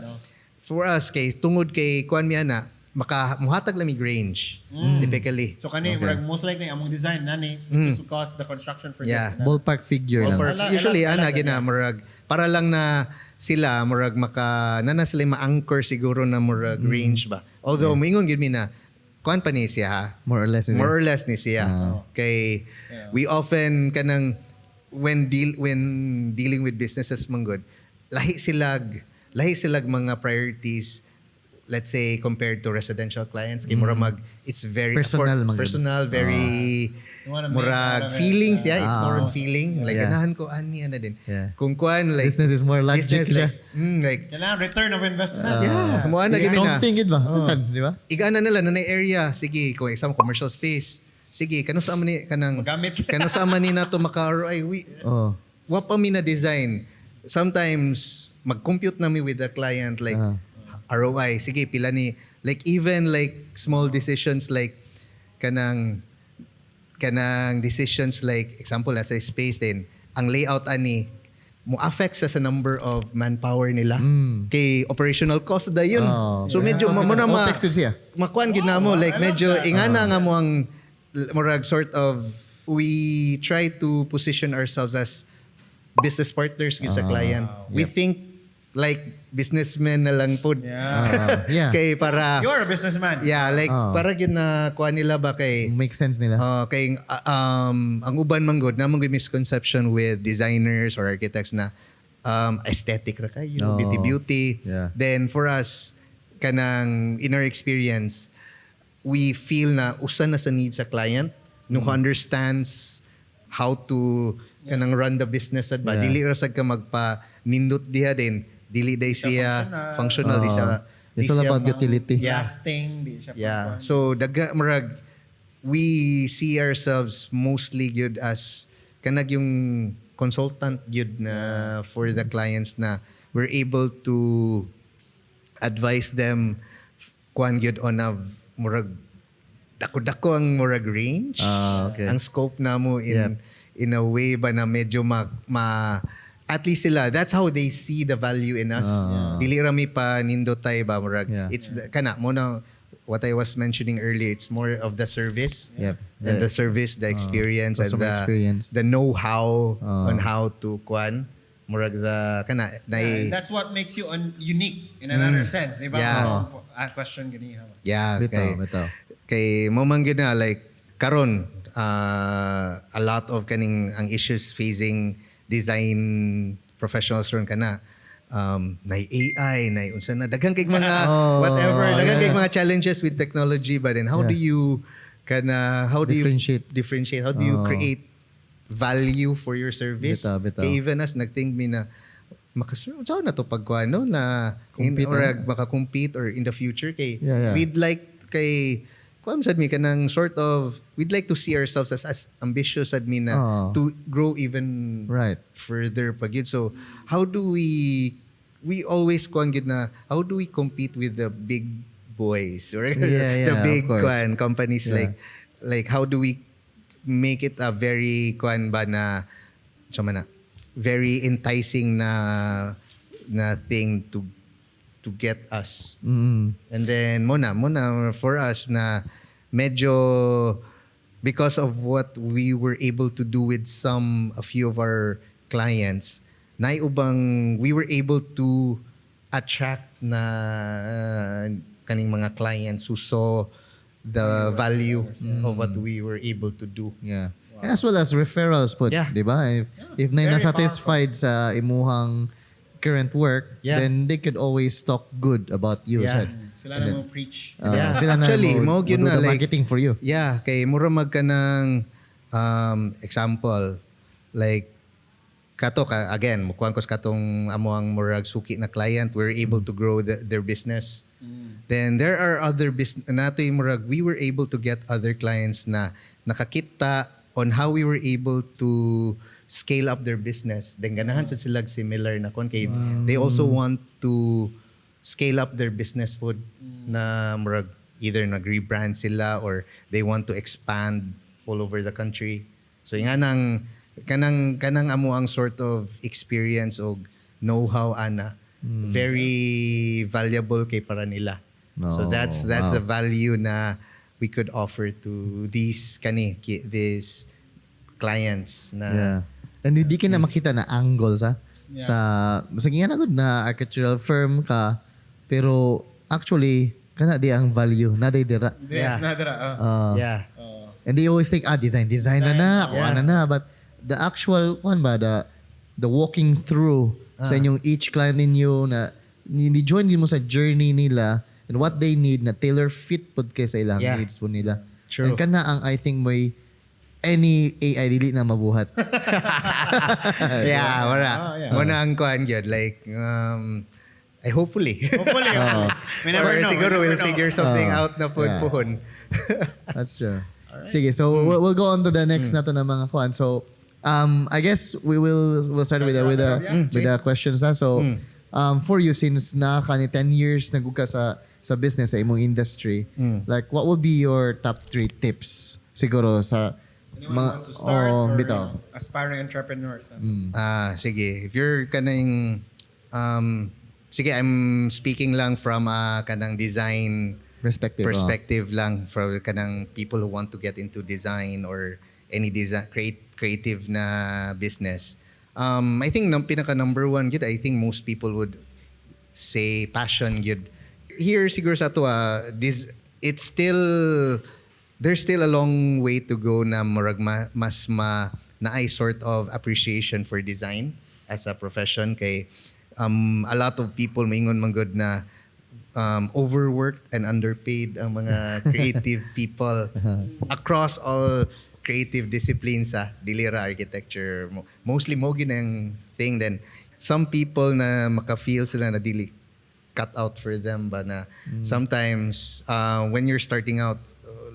[SPEAKER 1] for us kay tungod kay kuan mi ana muhatag lamig range typically.
[SPEAKER 3] So kani
[SPEAKER 2] Okay.
[SPEAKER 3] most likely among design nani to cost the construction for
[SPEAKER 1] Yeah.
[SPEAKER 3] this.
[SPEAKER 2] Ballpark figure lang.
[SPEAKER 1] Ballpark.
[SPEAKER 3] Ala-
[SPEAKER 1] Usually
[SPEAKER 3] ala-
[SPEAKER 1] gina murag para lang na sila murag maka nana sila ma-anchor siguro na murag range ba. Although moingon gid mi na kuan pa ni siya ha.
[SPEAKER 2] More or less. Is
[SPEAKER 1] More
[SPEAKER 2] it?
[SPEAKER 1] or less ni siya. Kay we often kanang when dealing with businesses manggod lahi silag mga priorities, let's say compared to residential clients kay murag it's very
[SPEAKER 2] Personal manggod.
[SPEAKER 1] personal, very
[SPEAKER 3] You wanna
[SPEAKER 1] murag
[SPEAKER 3] make
[SPEAKER 1] feelings,
[SPEAKER 3] out of it,
[SPEAKER 1] it's more on feeling like
[SPEAKER 2] Yeah.
[SPEAKER 1] ganahan ko ani na din.
[SPEAKER 2] Yeah.
[SPEAKER 1] Kung kuan like
[SPEAKER 2] Business is more logic
[SPEAKER 1] business,
[SPEAKER 2] siya.
[SPEAKER 1] like
[SPEAKER 3] Kailangan return of investment.
[SPEAKER 1] yeah, mo ana gid na.
[SPEAKER 2] Accounting gid ba? Di ba?
[SPEAKER 1] Igana nila na area, sige, kung example commercial space. Sige, kano sa man ni kanang
[SPEAKER 3] Magamit.
[SPEAKER 1] kano sa man ni nato maka-ROI
[SPEAKER 2] Oh.
[SPEAKER 1] wa pa mi na design. Sometimes mag-compute na mi with the client like ROI. Sige, pila ni like even like small decisions like kanang decisions like example as a space din ang layout ani mo affects sa number of manpower nila kay operational cost da yun. So medyo mo na
[SPEAKER 2] OPEX yun siya.
[SPEAKER 1] makuan gid na mo like medyo ingana nga mo ang murag sort of we try to position ourselves as business partners gid sa client. We think like businessmen na lang po.
[SPEAKER 3] Yeah.
[SPEAKER 2] Yeah.
[SPEAKER 1] Kay para
[SPEAKER 3] You're a businessman.
[SPEAKER 1] yeah, like para yun na kuha nila ba kay
[SPEAKER 2] Make sense nila.
[SPEAKER 1] kay ang uban manggod namang may misconception with designers or architects na aesthetic ra kayo,
[SPEAKER 2] Oo.
[SPEAKER 1] beauty.
[SPEAKER 2] Yeah.
[SPEAKER 1] Then for us kanang in our experience we feel na usa na sa needs sa client no who understands how to kanang run the business at ba
[SPEAKER 2] Yeah.
[SPEAKER 1] dili ra sad ka magpa nindot diha din dili day siya functional di siya
[SPEAKER 2] It's
[SPEAKER 1] di
[SPEAKER 2] all
[SPEAKER 1] siya
[SPEAKER 2] about utility.
[SPEAKER 1] Yeah.
[SPEAKER 3] Lasting. Di siya
[SPEAKER 1] Yeah.
[SPEAKER 3] pang-
[SPEAKER 1] So daga murag we see ourselves mostly good as kanag yung consultant good na for the clients na we're able to advise them kuan good on a murag dako-dako ang murag range.
[SPEAKER 2] Okay.
[SPEAKER 1] Ang scope na mo in a way ba na medyo at least sila that's how they see the value in us. Dili ra mi pa nindotay ba murag.
[SPEAKER 2] Yeah.
[SPEAKER 1] It's kana mo na what I was mentioning earlier, it's more of the service.
[SPEAKER 2] Yep.
[SPEAKER 1] And the service, the experience and
[SPEAKER 2] customer
[SPEAKER 1] the
[SPEAKER 2] experience.
[SPEAKER 1] the know-how on how to kuan murag the kana
[SPEAKER 3] Yeah, that's what makes you unique in another sense. Diba?
[SPEAKER 1] Yeah.
[SPEAKER 3] Question gani.
[SPEAKER 1] yeah
[SPEAKER 2] Bitaw,
[SPEAKER 1] kay
[SPEAKER 2] bitaw.
[SPEAKER 1] kay mo man gyud na like karon a lot of kaning ang issues facing design professionals ron kana na AI na unsa na daghang kay mga whatever daghang kay mga challenges with technology but then how do you how do
[SPEAKER 2] Differentiate.
[SPEAKER 1] you differentiate how do you create value for your service
[SPEAKER 2] Bitaw.
[SPEAKER 1] kay even us nagthink mi na makasunod na to pagkuano na
[SPEAKER 2] Compete,
[SPEAKER 1] or maka-compete or in the future kay
[SPEAKER 2] Yeah.
[SPEAKER 1] we'd like kay kuan sad mi kanang sort of we'd like to see ourselves as ambitious sad mi na to grow even
[SPEAKER 2] Right.
[SPEAKER 1] further pag yun. So how do we always kuan gid na how do we compete with the big boys or
[SPEAKER 2] Yeah,
[SPEAKER 1] the big
[SPEAKER 2] of course.
[SPEAKER 1] companies
[SPEAKER 2] Yeah.
[SPEAKER 1] like how do we make it a very kuan ba na sama na very enticing na thing to get us. And then muna for us na medyo because of what we were able to do with a few of our clients, we were able to attract na kaning mga clients who saw the value of what we were able to do.
[SPEAKER 2] Yeah. And as well as referrals po,
[SPEAKER 1] Yeah.
[SPEAKER 2] di ba? If na
[SPEAKER 3] Very
[SPEAKER 2] nasatisfied sa imuhang current work,
[SPEAKER 1] Yeah.
[SPEAKER 2] then they could always talk good about you.
[SPEAKER 1] Yeah.
[SPEAKER 3] Sila na mo preach.
[SPEAKER 1] Yeah.
[SPEAKER 2] Sila
[SPEAKER 1] Actually,
[SPEAKER 2] na
[SPEAKER 1] mo yun
[SPEAKER 2] do
[SPEAKER 1] na,
[SPEAKER 2] the
[SPEAKER 1] like-
[SPEAKER 2] marketing for you.
[SPEAKER 1] Yeah, kay mura mag ka ng example like kato ka again mukuan ko sa katong amo ang murag suki na client we're able to grow their business. Then there are other business nato yung murag we were able to get other clients na nakakita on how we were able to scale up their business. Then ganahan sa sila similar na kon kay they also want to scale up their business food na murag either nag-rebrand sila or they want to expand all over the country. So nga nang kanang amo ang sort of experience o know-how ana very valuable kay para nila. So that's
[SPEAKER 2] wow.
[SPEAKER 1] the value na we could offer to these clients na
[SPEAKER 2] Yeah. And hindi ka na makita na angles sa sige nga na good na architectural firm ka pero actually kana di ang value na day dira.
[SPEAKER 3] Yes,
[SPEAKER 1] Yeah.
[SPEAKER 3] nadara.
[SPEAKER 1] yeah.
[SPEAKER 2] And they always think design na kuha na but the actual the walking through sa inyong each client ninyo na ni-join mo sa journey nila and what they need na tailor fit pod kay sa ilang
[SPEAKER 1] Yeah.
[SPEAKER 2] needs po nila.
[SPEAKER 1] True.
[SPEAKER 2] And kana ang I think may any AI dili na mabuhat.
[SPEAKER 1] Yeah, wala.
[SPEAKER 3] yeah.
[SPEAKER 1] Muna ang kuhan yun. Like, hopefully.
[SPEAKER 3] Hopefully. We never
[SPEAKER 1] Or
[SPEAKER 3] know.
[SPEAKER 1] siguro
[SPEAKER 3] we
[SPEAKER 1] we'll
[SPEAKER 3] never
[SPEAKER 1] figure
[SPEAKER 3] know.
[SPEAKER 1] something out na
[SPEAKER 2] Yeah.
[SPEAKER 1] puhon.
[SPEAKER 2] That's true. Sige, so we'll go on to the next na to na mga kuan. So I guess we'll start with the questions na. So for you since na kani 10 years nagug ka sa business sa imong industry, like what would be your top 3 tips siguro sa
[SPEAKER 3] Anyone wants to start or
[SPEAKER 2] bitaw.
[SPEAKER 3] aspiring entrepreneurs.
[SPEAKER 1] Sige. If you're kanang, sige, I'm speaking lang from kanang design perspective lang for kanang people who want to get into design or any design creative na business. I think pinaka number one yun, I think most people would say passion yun. Here siguro sa to it's still there's still a long way to go na murag na ay sort of appreciation for design as a profession kay a lot of people maingon man good na overworked and underpaid ang mga creative people across all creative disciplines sa dilira architecture. Mostly mo ginang thing then some people na maka-feel sila na dili cut out for them ba na sometimes when you're starting out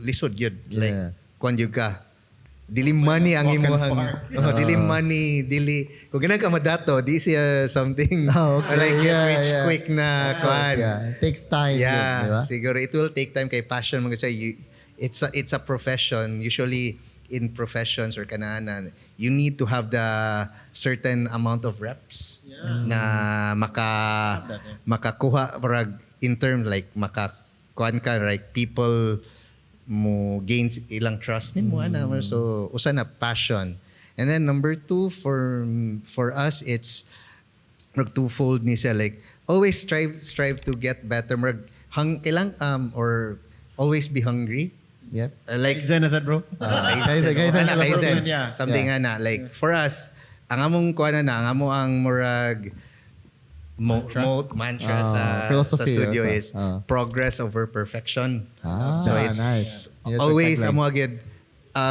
[SPEAKER 1] lisod yun like kung yun ka dili money ang imuhang dili money dili kung ganun ka madato di siya something like get rich quick na kuan.
[SPEAKER 2] It takes time.
[SPEAKER 1] Yeah,
[SPEAKER 2] Diba?
[SPEAKER 1] siguro it will take time kay passion mo kasi it's a profession. Usually in professions or kananan, you need to have the certain amount of reps na makakuha parag in terms like makakuan ka like people mo gains ilang trust nimo ana so usa na passion. And then number 2 for us it's twofold ni siya like always strive to get better kailang or always be hungry.
[SPEAKER 2] Yep.
[SPEAKER 1] Like
[SPEAKER 3] Kaizen na sad, bro.
[SPEAKER 1] Kaizen.
[SPEAKER 3] Yeah.
[SPEAKER 1] Something na like for us ang among kuan na ang amo ang murag mantra sa
[SPEAKER 2] philosophy
[SPEAKER 1] studio
[SPEAKER 2] also.
[SPEAKER 1] is progress over perfection.
[SPEAKER 2] So
[SPEAKER 1] it's
[SPEAKER 2] nice.
[SPEAKER 1] always amo gid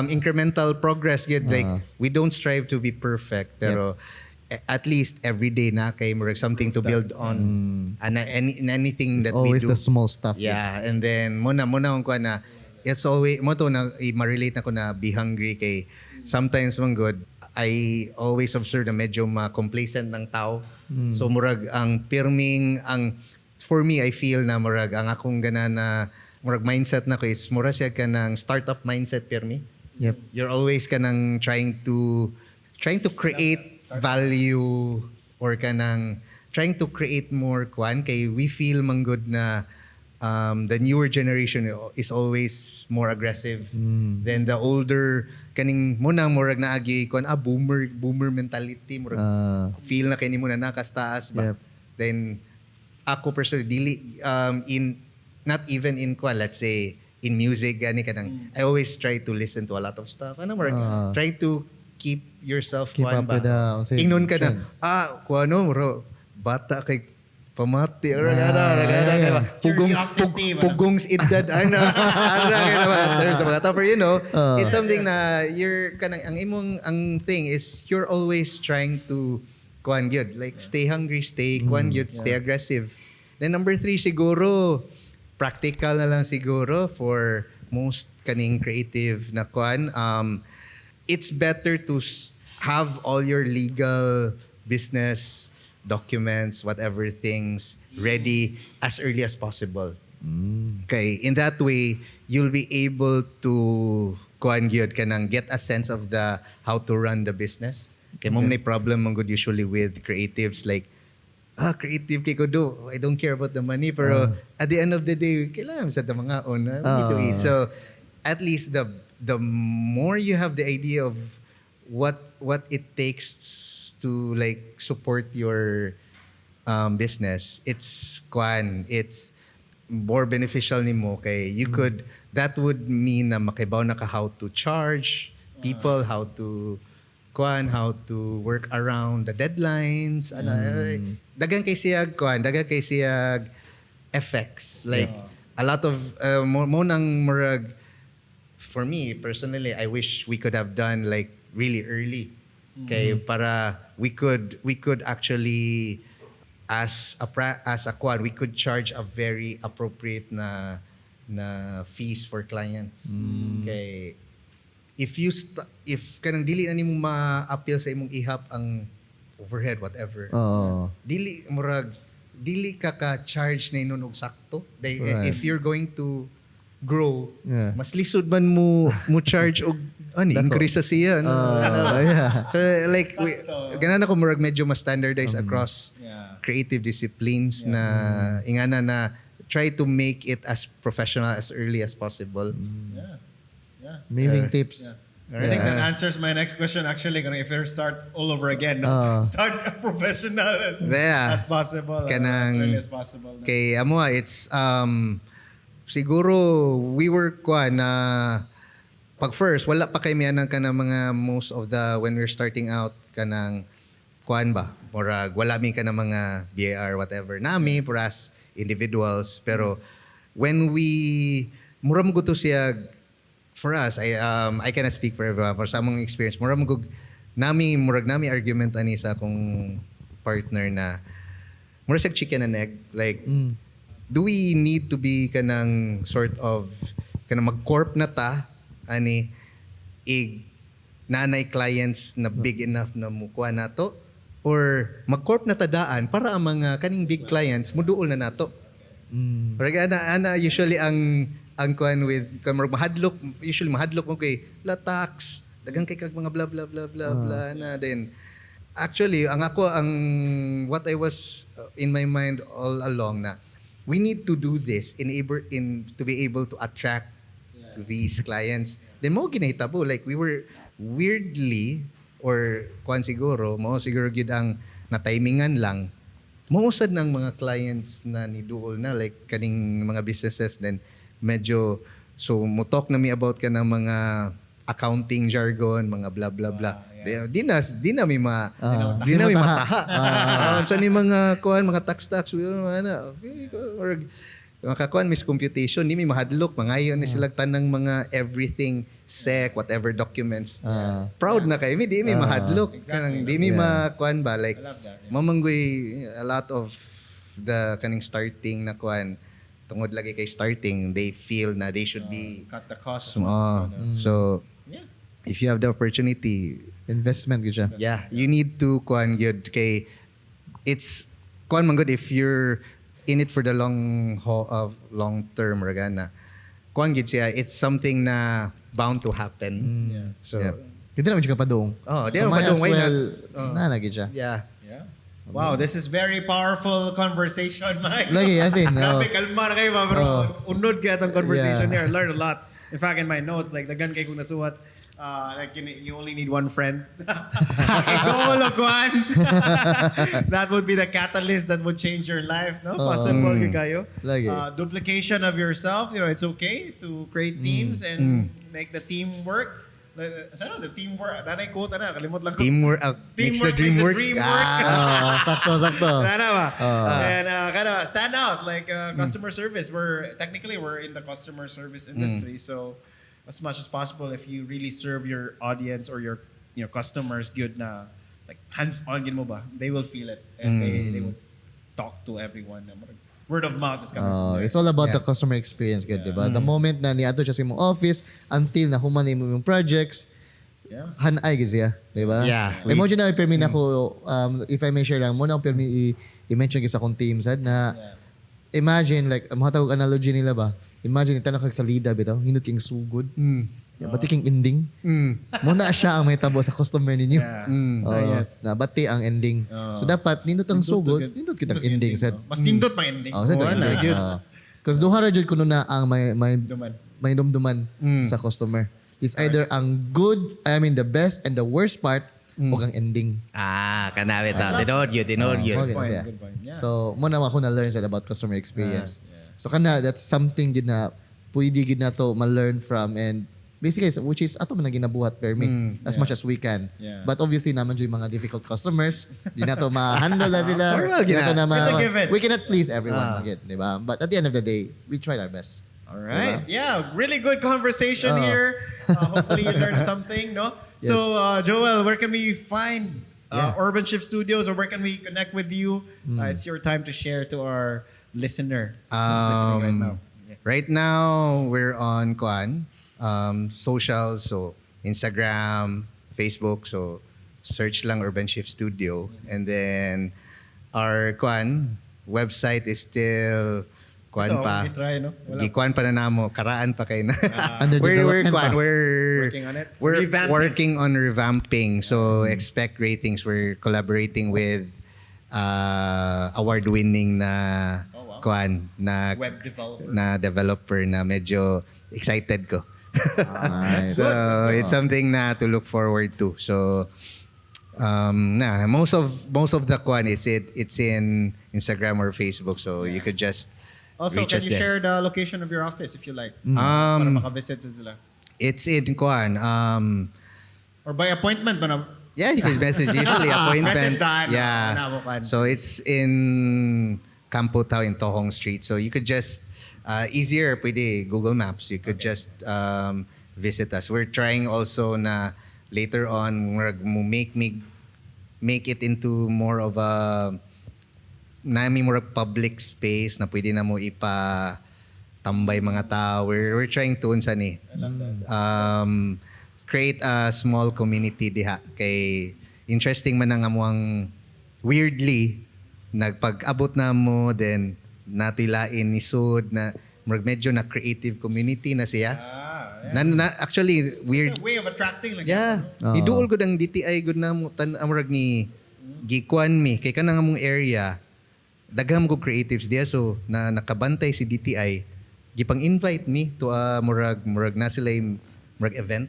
[SPEAKER 1] incremental progress gid like we don't strive to be perfect pero at least every day na kay murag something to build on and anything
[SPEAKER 2] it's
[SPEAKER 1] that we
[SPEAKER 2] always
[SPEAKER 1] do.
[SPEAKER 2] the small stuff.
[SPEAKER 1] Yeah, and then muna ang kuan na it's always mo to na ma-relate na ko na be hungry kay sometimes man good I always observe na medyo ma-complacent ng tao. So murag ang pirming for me I feel na murag ang akong gana na murag mindset na ko is murag siya ka ng startup mindset pirmi.
[SPEAKER 2] Yep.
[SPEAKER 1] You're always ka ng trying to create value or ka ng trying to create more kwan kay we feel man good na the newer generation is always more aggressive than the older kaning mo nang murag naagi kon boomer mentality murag feel na kay nimo na nakastaas ba.
[SPEAKER 2] Yep.
[SPEAKER 1] Then ako personally dili in not even in kwan let's say in music gani kanang I always try to listen to a lot of stuff ano murag try to keep yourself
[SPEAKER 2] Keep
[SPEAKER 1] kwan
[SPEAKER 2] up with
[SPEAKER 1] ba
[SPEAKER 2] the
[SPEAKER 1] ingnon ka
[SPEAKER 2] trend.
[SPEAKER 1] na kuano bro bata kay pamati
[SPEAKER 3] Curiosity,
[SPEAKER 1] pugong edad there's a mga topper it's something na you're kanang ang imong ang thing is you're always trying to kuan gyud like stay hungry stay kuan gyud stay aggressive. Then number 3 siguro practical na lang siguro for most kaning creative na kuan it's better to have all your legal business documents, whatever things ready as early as possible. Okay, in that way you'll be able to kuan gyud kanang get a sense of the how to run the business. Kay mo may problem man gud usually with creatives like creative kay ko do. I don't care about the money. Pero at the end of the day, kailangan sa mga on. We need to eat. So at least the more you have the idea of what it takes to like support your business, it's more beneficial nimo kay you could, that would mean na makibaw na ka how to charge people, how to work around the deadlines, dagan kay siyag effects, like a lot of mo nang murag. For me personally, I wish we could have done like really early, okay, para we could actually as a quad, we could charge a very appropriate na fees for clients. Okay, if kanang dili na nimo ma-appeal sa imong ihap ang overhead whatever, dili ka charge na inon og sakto. If you're going to grow, mas lisod man mo charge og increase sa siya. So like ganana ko murag medyo mas standardized across creative disciplines na ingana na try to make it as professional as early as possible.
[SPEAKER 2] Amazing tips.
[SPEAKER 3] I think that answers my next question actually. If you start all over again, start professional as possible, as early as possible.
[SPEAKER 1] Kay amo it's siguro we were na pag first wala pa kay mianang kanang mga most of the when we're starting out kanang ba murag wala mi kanang mga BAR whatever nami for as individuals, pero when we mura mo gusto siya. For us, I cannot speak for everyone. For sa among experience, murag nami argument ani sa akong partner na murag sa chicken and egg. Like, do we need to be kanang sort of kanang mag-corp na ta ani nanay clients na big enough na mukuha nato, or mag-corp na tadaan para ang mga kaning big clients muduol na nato. Murag ana usually ang kuan with mahadlok mo kay la tax dagang kay kag mga blah blah blah blah blah na. Then actually ang what I was in my mind all along na we need to do this to be able to attract these clients. Then mo ginahitabo like we were weirdly or kuan siguro gid ang na-timingan lang mausad ng mga clients na ni duol na like kaning mga businesses. Then medyo so mutok na mi about ka ng mga accounting jargon, mga blah blah blah. Di na mi mataha. So ni mga kuan mga tax ana or mga kuan miscomputation di mi mahadlok mangayon ni sila tanang mga everything sec whatever documents. Proud na kay mi di mi mahadlok kanang di mi makuan ba like mamanggoy a lot of the kaning starting na kuan tungod lagi kay starting, they feel na they should be
[SPEAKER 3] cut the costs.
[SPEAKER 1] So if you have the opportunity,
[SPEAKER 2] investment gud siya.
[SPEAKER 1] Yeah, you need to kuan gyud kay it's kuan man good if you're in it for the long term ragana. Kuan gyud siya, it's something na bound to happen. So
[SPEAKER 2] Hindi naman siya padung.
[SPEAKER 1] di naman padung why not?
[SPEAKER 2] Na lagi siya.
[SPEAKER 1] Yeah.
[SPEAKER 3] Wow, this is very powerful conversation, Mike.
[SPEAKER 2] Lagi, as in,
[SPEAKER 3] Grabe, kalma na kayo, bro. Unod kaya itong conversation here. I learned a lot. In fact, in my notes, like, dagan kayo kung nasuhat, like, you only need one friend. Goal of one. That would be the catalyst that would change your life, no? Possible kayo.
[SPEAKER 2] Lagi.
[SPEAKER 3] Duplication of yourself, it's okay to create teams and make the team work. The teamwork. Nanay quote, kalimot lang ko.
[SPEAKER 1] Teamwork makes the dream work.
[SPEAKER 2] Sakto.
[SPEAKER 3] And stand out like customer service. We're in the customer service industry, so as much as possible, if you really serve your audience or your customers good na like hands on gin mo ba, they will feel it and they will talk to everyone. Word of mouth is coming from there.
[SPEAKER 2] It's all about the customer experience, good, diba? The moment na niadto siya sa imong office until na human mo yung projects, hanay gid siya, diba?
[SPEAKER 1] Yeah.
[SPEAKER 2] Emoji na permi na ko, if I may share lang, muna ko permi i-mention sa akong team sad na imagine like, mahatag analogy nila ba? Imagine ita na kag salida bitaw, hinot king sugod. Bati king ending. Muna siya ang may tabo sa customer ninyo.
[SPEAKER 3] Yeah. Yes.
[SPEAKER 2] Na bati ang ending. So dapat nindot ang sugod, nindot kitang ending set.
[SPEAKER 3] Mas nindot pa ending.
[SPEAKER 2] Oh, set ang ending. Because duha ra jud kuno na ang
[SPEAKER 3] Duman.
[SPEAKER 2] may dumduman sa customer. It's either ang good, the best and the worst part o ang ending.
[SPEAKER 1] Kanawit Tinod yun.
[SPEAKER 2] Okay na siya.
[SPEAKER 3] Good point. Yeah.
[SPEAKER 2] So, mo naman ako na-learn sa about customer experience. So, that's something din na pwede gid na to ma-learn from and basically, which is ato man na ginabuhat per me as much as we can.
[SPEAKER 3] Yeah.
[SPEAKER 2] But obviously naman yung mga difficult customers, di na to ma-handle na sila. Di na to na
[SPEAKER 3] It's a given.
[SPEAKER 2] we cannot please everyone. Di ba? But at the end of the day, we tried our best.
[SPEAKER 3] All right. Yeah, really good conversation here. Hopefully you learned something, no?
[SPEAKER 2] Yes.
[SPEAKER 3] So, Joel, where can we find Urban Shift Studios or where can we connect with you? It's your time to share to our listener who's listening right now. Yeah.
[SPEAKER 1] Right now, we're on socials, so Instagram, Facebook, so search lang Urban Shift Studio. And then our website is still
[SPEAKER 3] Ito, i-try, no? Wala.
[SPEAKER 1] Gikuan pa na namo, karaan pa kayo na.
[SPEAKER 2] Under
[SPEAKER 1] we're
[SPEAKER 2] development pa.
[SPEAKER 3] Working on it?
[SPEAKER 1] We're
[SPEAKER 3] Revamping.
[SPEAKER 1] working on revamping. So expect ratings. We're collaborating with award-winning na na
[SPEAKER 3] Web developer.
[SPEAKER 1] na developer na medyo excited ko.
[SPEAKER 2] Nice.
[SPEAKER 1] So it's something na to look forward to. So most of the it's in Instagram or Facebook. So you could just
[SPEAKER 3] Also,
[SPEAKER 1] reach
[SPEAKER 3] can
[SPEAKER 1] us
[SPEAKER 3] you
[SPEAKER 1] there.
[SPEAKER 3] share the location of your office if you like? Para makavisit sila.
[SPEAKER 1] It's in
[SPEAKER 3] Or by appointment ba na?
[SPEAKER 1] yeah, you can message usually appointment.
[SPEAKER 3] Message daan,
[SPEAKER 1] Yeah.
[SPEAKER 3] nabukan.
[SPEAKER 1] So it's in Campo Tao in Tohong Street. So you could just easier pwede Google Maps. You could just visit us. We're trying also na later on make it into more of a more public space na pwede na mo tambay mga tao. We're trying to create a small community diha kay interesting man ang amuang weirdly nagpag-abot na mo then natilain ni Sud na medyo na creative community na siya. Actually weird.
[SPEAKER 3] It's a way of attracting like
[SPEAKER 1] Yeah.
[SPEAKER 2] Oo.
[SPEAKER 1] Iduol ko ng DTI good na mo amurag ni gikuan mi kay kanang among area dagham ko creatives diya so na nakabantay si DTI gipang invite me to murag na sila yung murag event.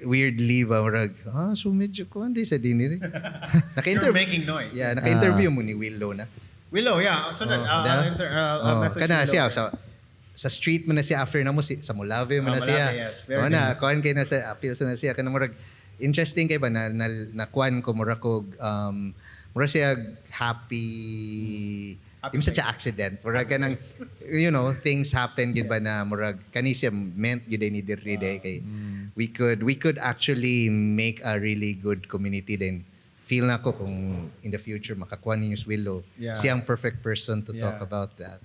[SPEAKER 1] Weirdly ba murag so medyo ko hindi sa diniri.
[SPEAKER 3] You're making noise.
[SPEAKER 1] Yeah, naka-interview mo ni Willow na.
[SPEAKER 3] Willow, yeah. So I'll message
[SPEAKER 1] Kana
[SPEAKER 3] Willow.
[SPEAKER 1] siya sa street mo na siya after na mo sa Mulave mo na siya.
[SPEAKER 3] Mulave, yes. Very
[SPEAKER 1] Na
[SPEAKER 3] good.
[SPEAKER 1] kuan kay na sa appeal sa na siya kana murag interesting kay ba na kuan ko murag ko murag siya happy Im sa accident murag kanang things happen gid ba na murag kani siya meant gid ni diri kay we could actually make a really good community then feel na ko kung in the future makakuha ninyo si Willow
[SPEAKER 3] Yeah.
[SPEAKER 1] siyang perfect person to talk
[SPEAKER 3] Yeah.
[SPEAKER 1] about that.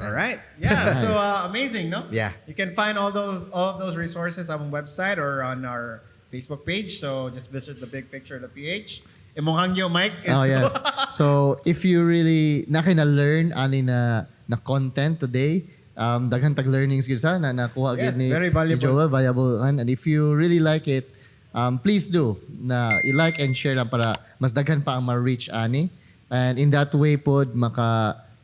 [SPEAKER 3] All right. Yeah. So amazing, no?
[SPEAKER 1] Yeah.
[SPEAKER 3] You can find all of those resources on our website or on our Facebook page. So just visit the big picture of the PH. Imong hangyo Mike.
[SPEAKER 2] Oh, yes. So, if you really learn ani na content today, daghan tag learnings gyud sa na nakuha
[SPEAKER 3] Yes,
[SPEAKER 2] gyud ni
[SPEAKER 3] very valuable.
[SPEAKER 2] Joel, valuable. And if you really like it, please do na i-like and share lang para mas daghan pa ang ma-reach ani. And in that way pod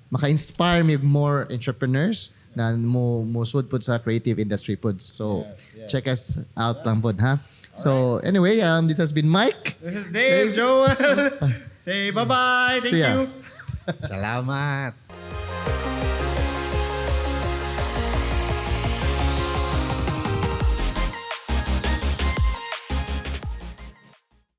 [SPEAKER 2] maka-inspire me more entrepreneurs na mo sud pod sa creative industry pod. So,
[SPEAKER 3] Yes.
[SPEAKER 2] check us out lang pod ha. So, anyway, this has been Mike.
[SPEAKER 3] This is Dave, Joel. Say bye-bye. Thank
[SPEAKER 2] See ya.
[SPEAKER 3] you.
[SPEAKER 1] Salamat.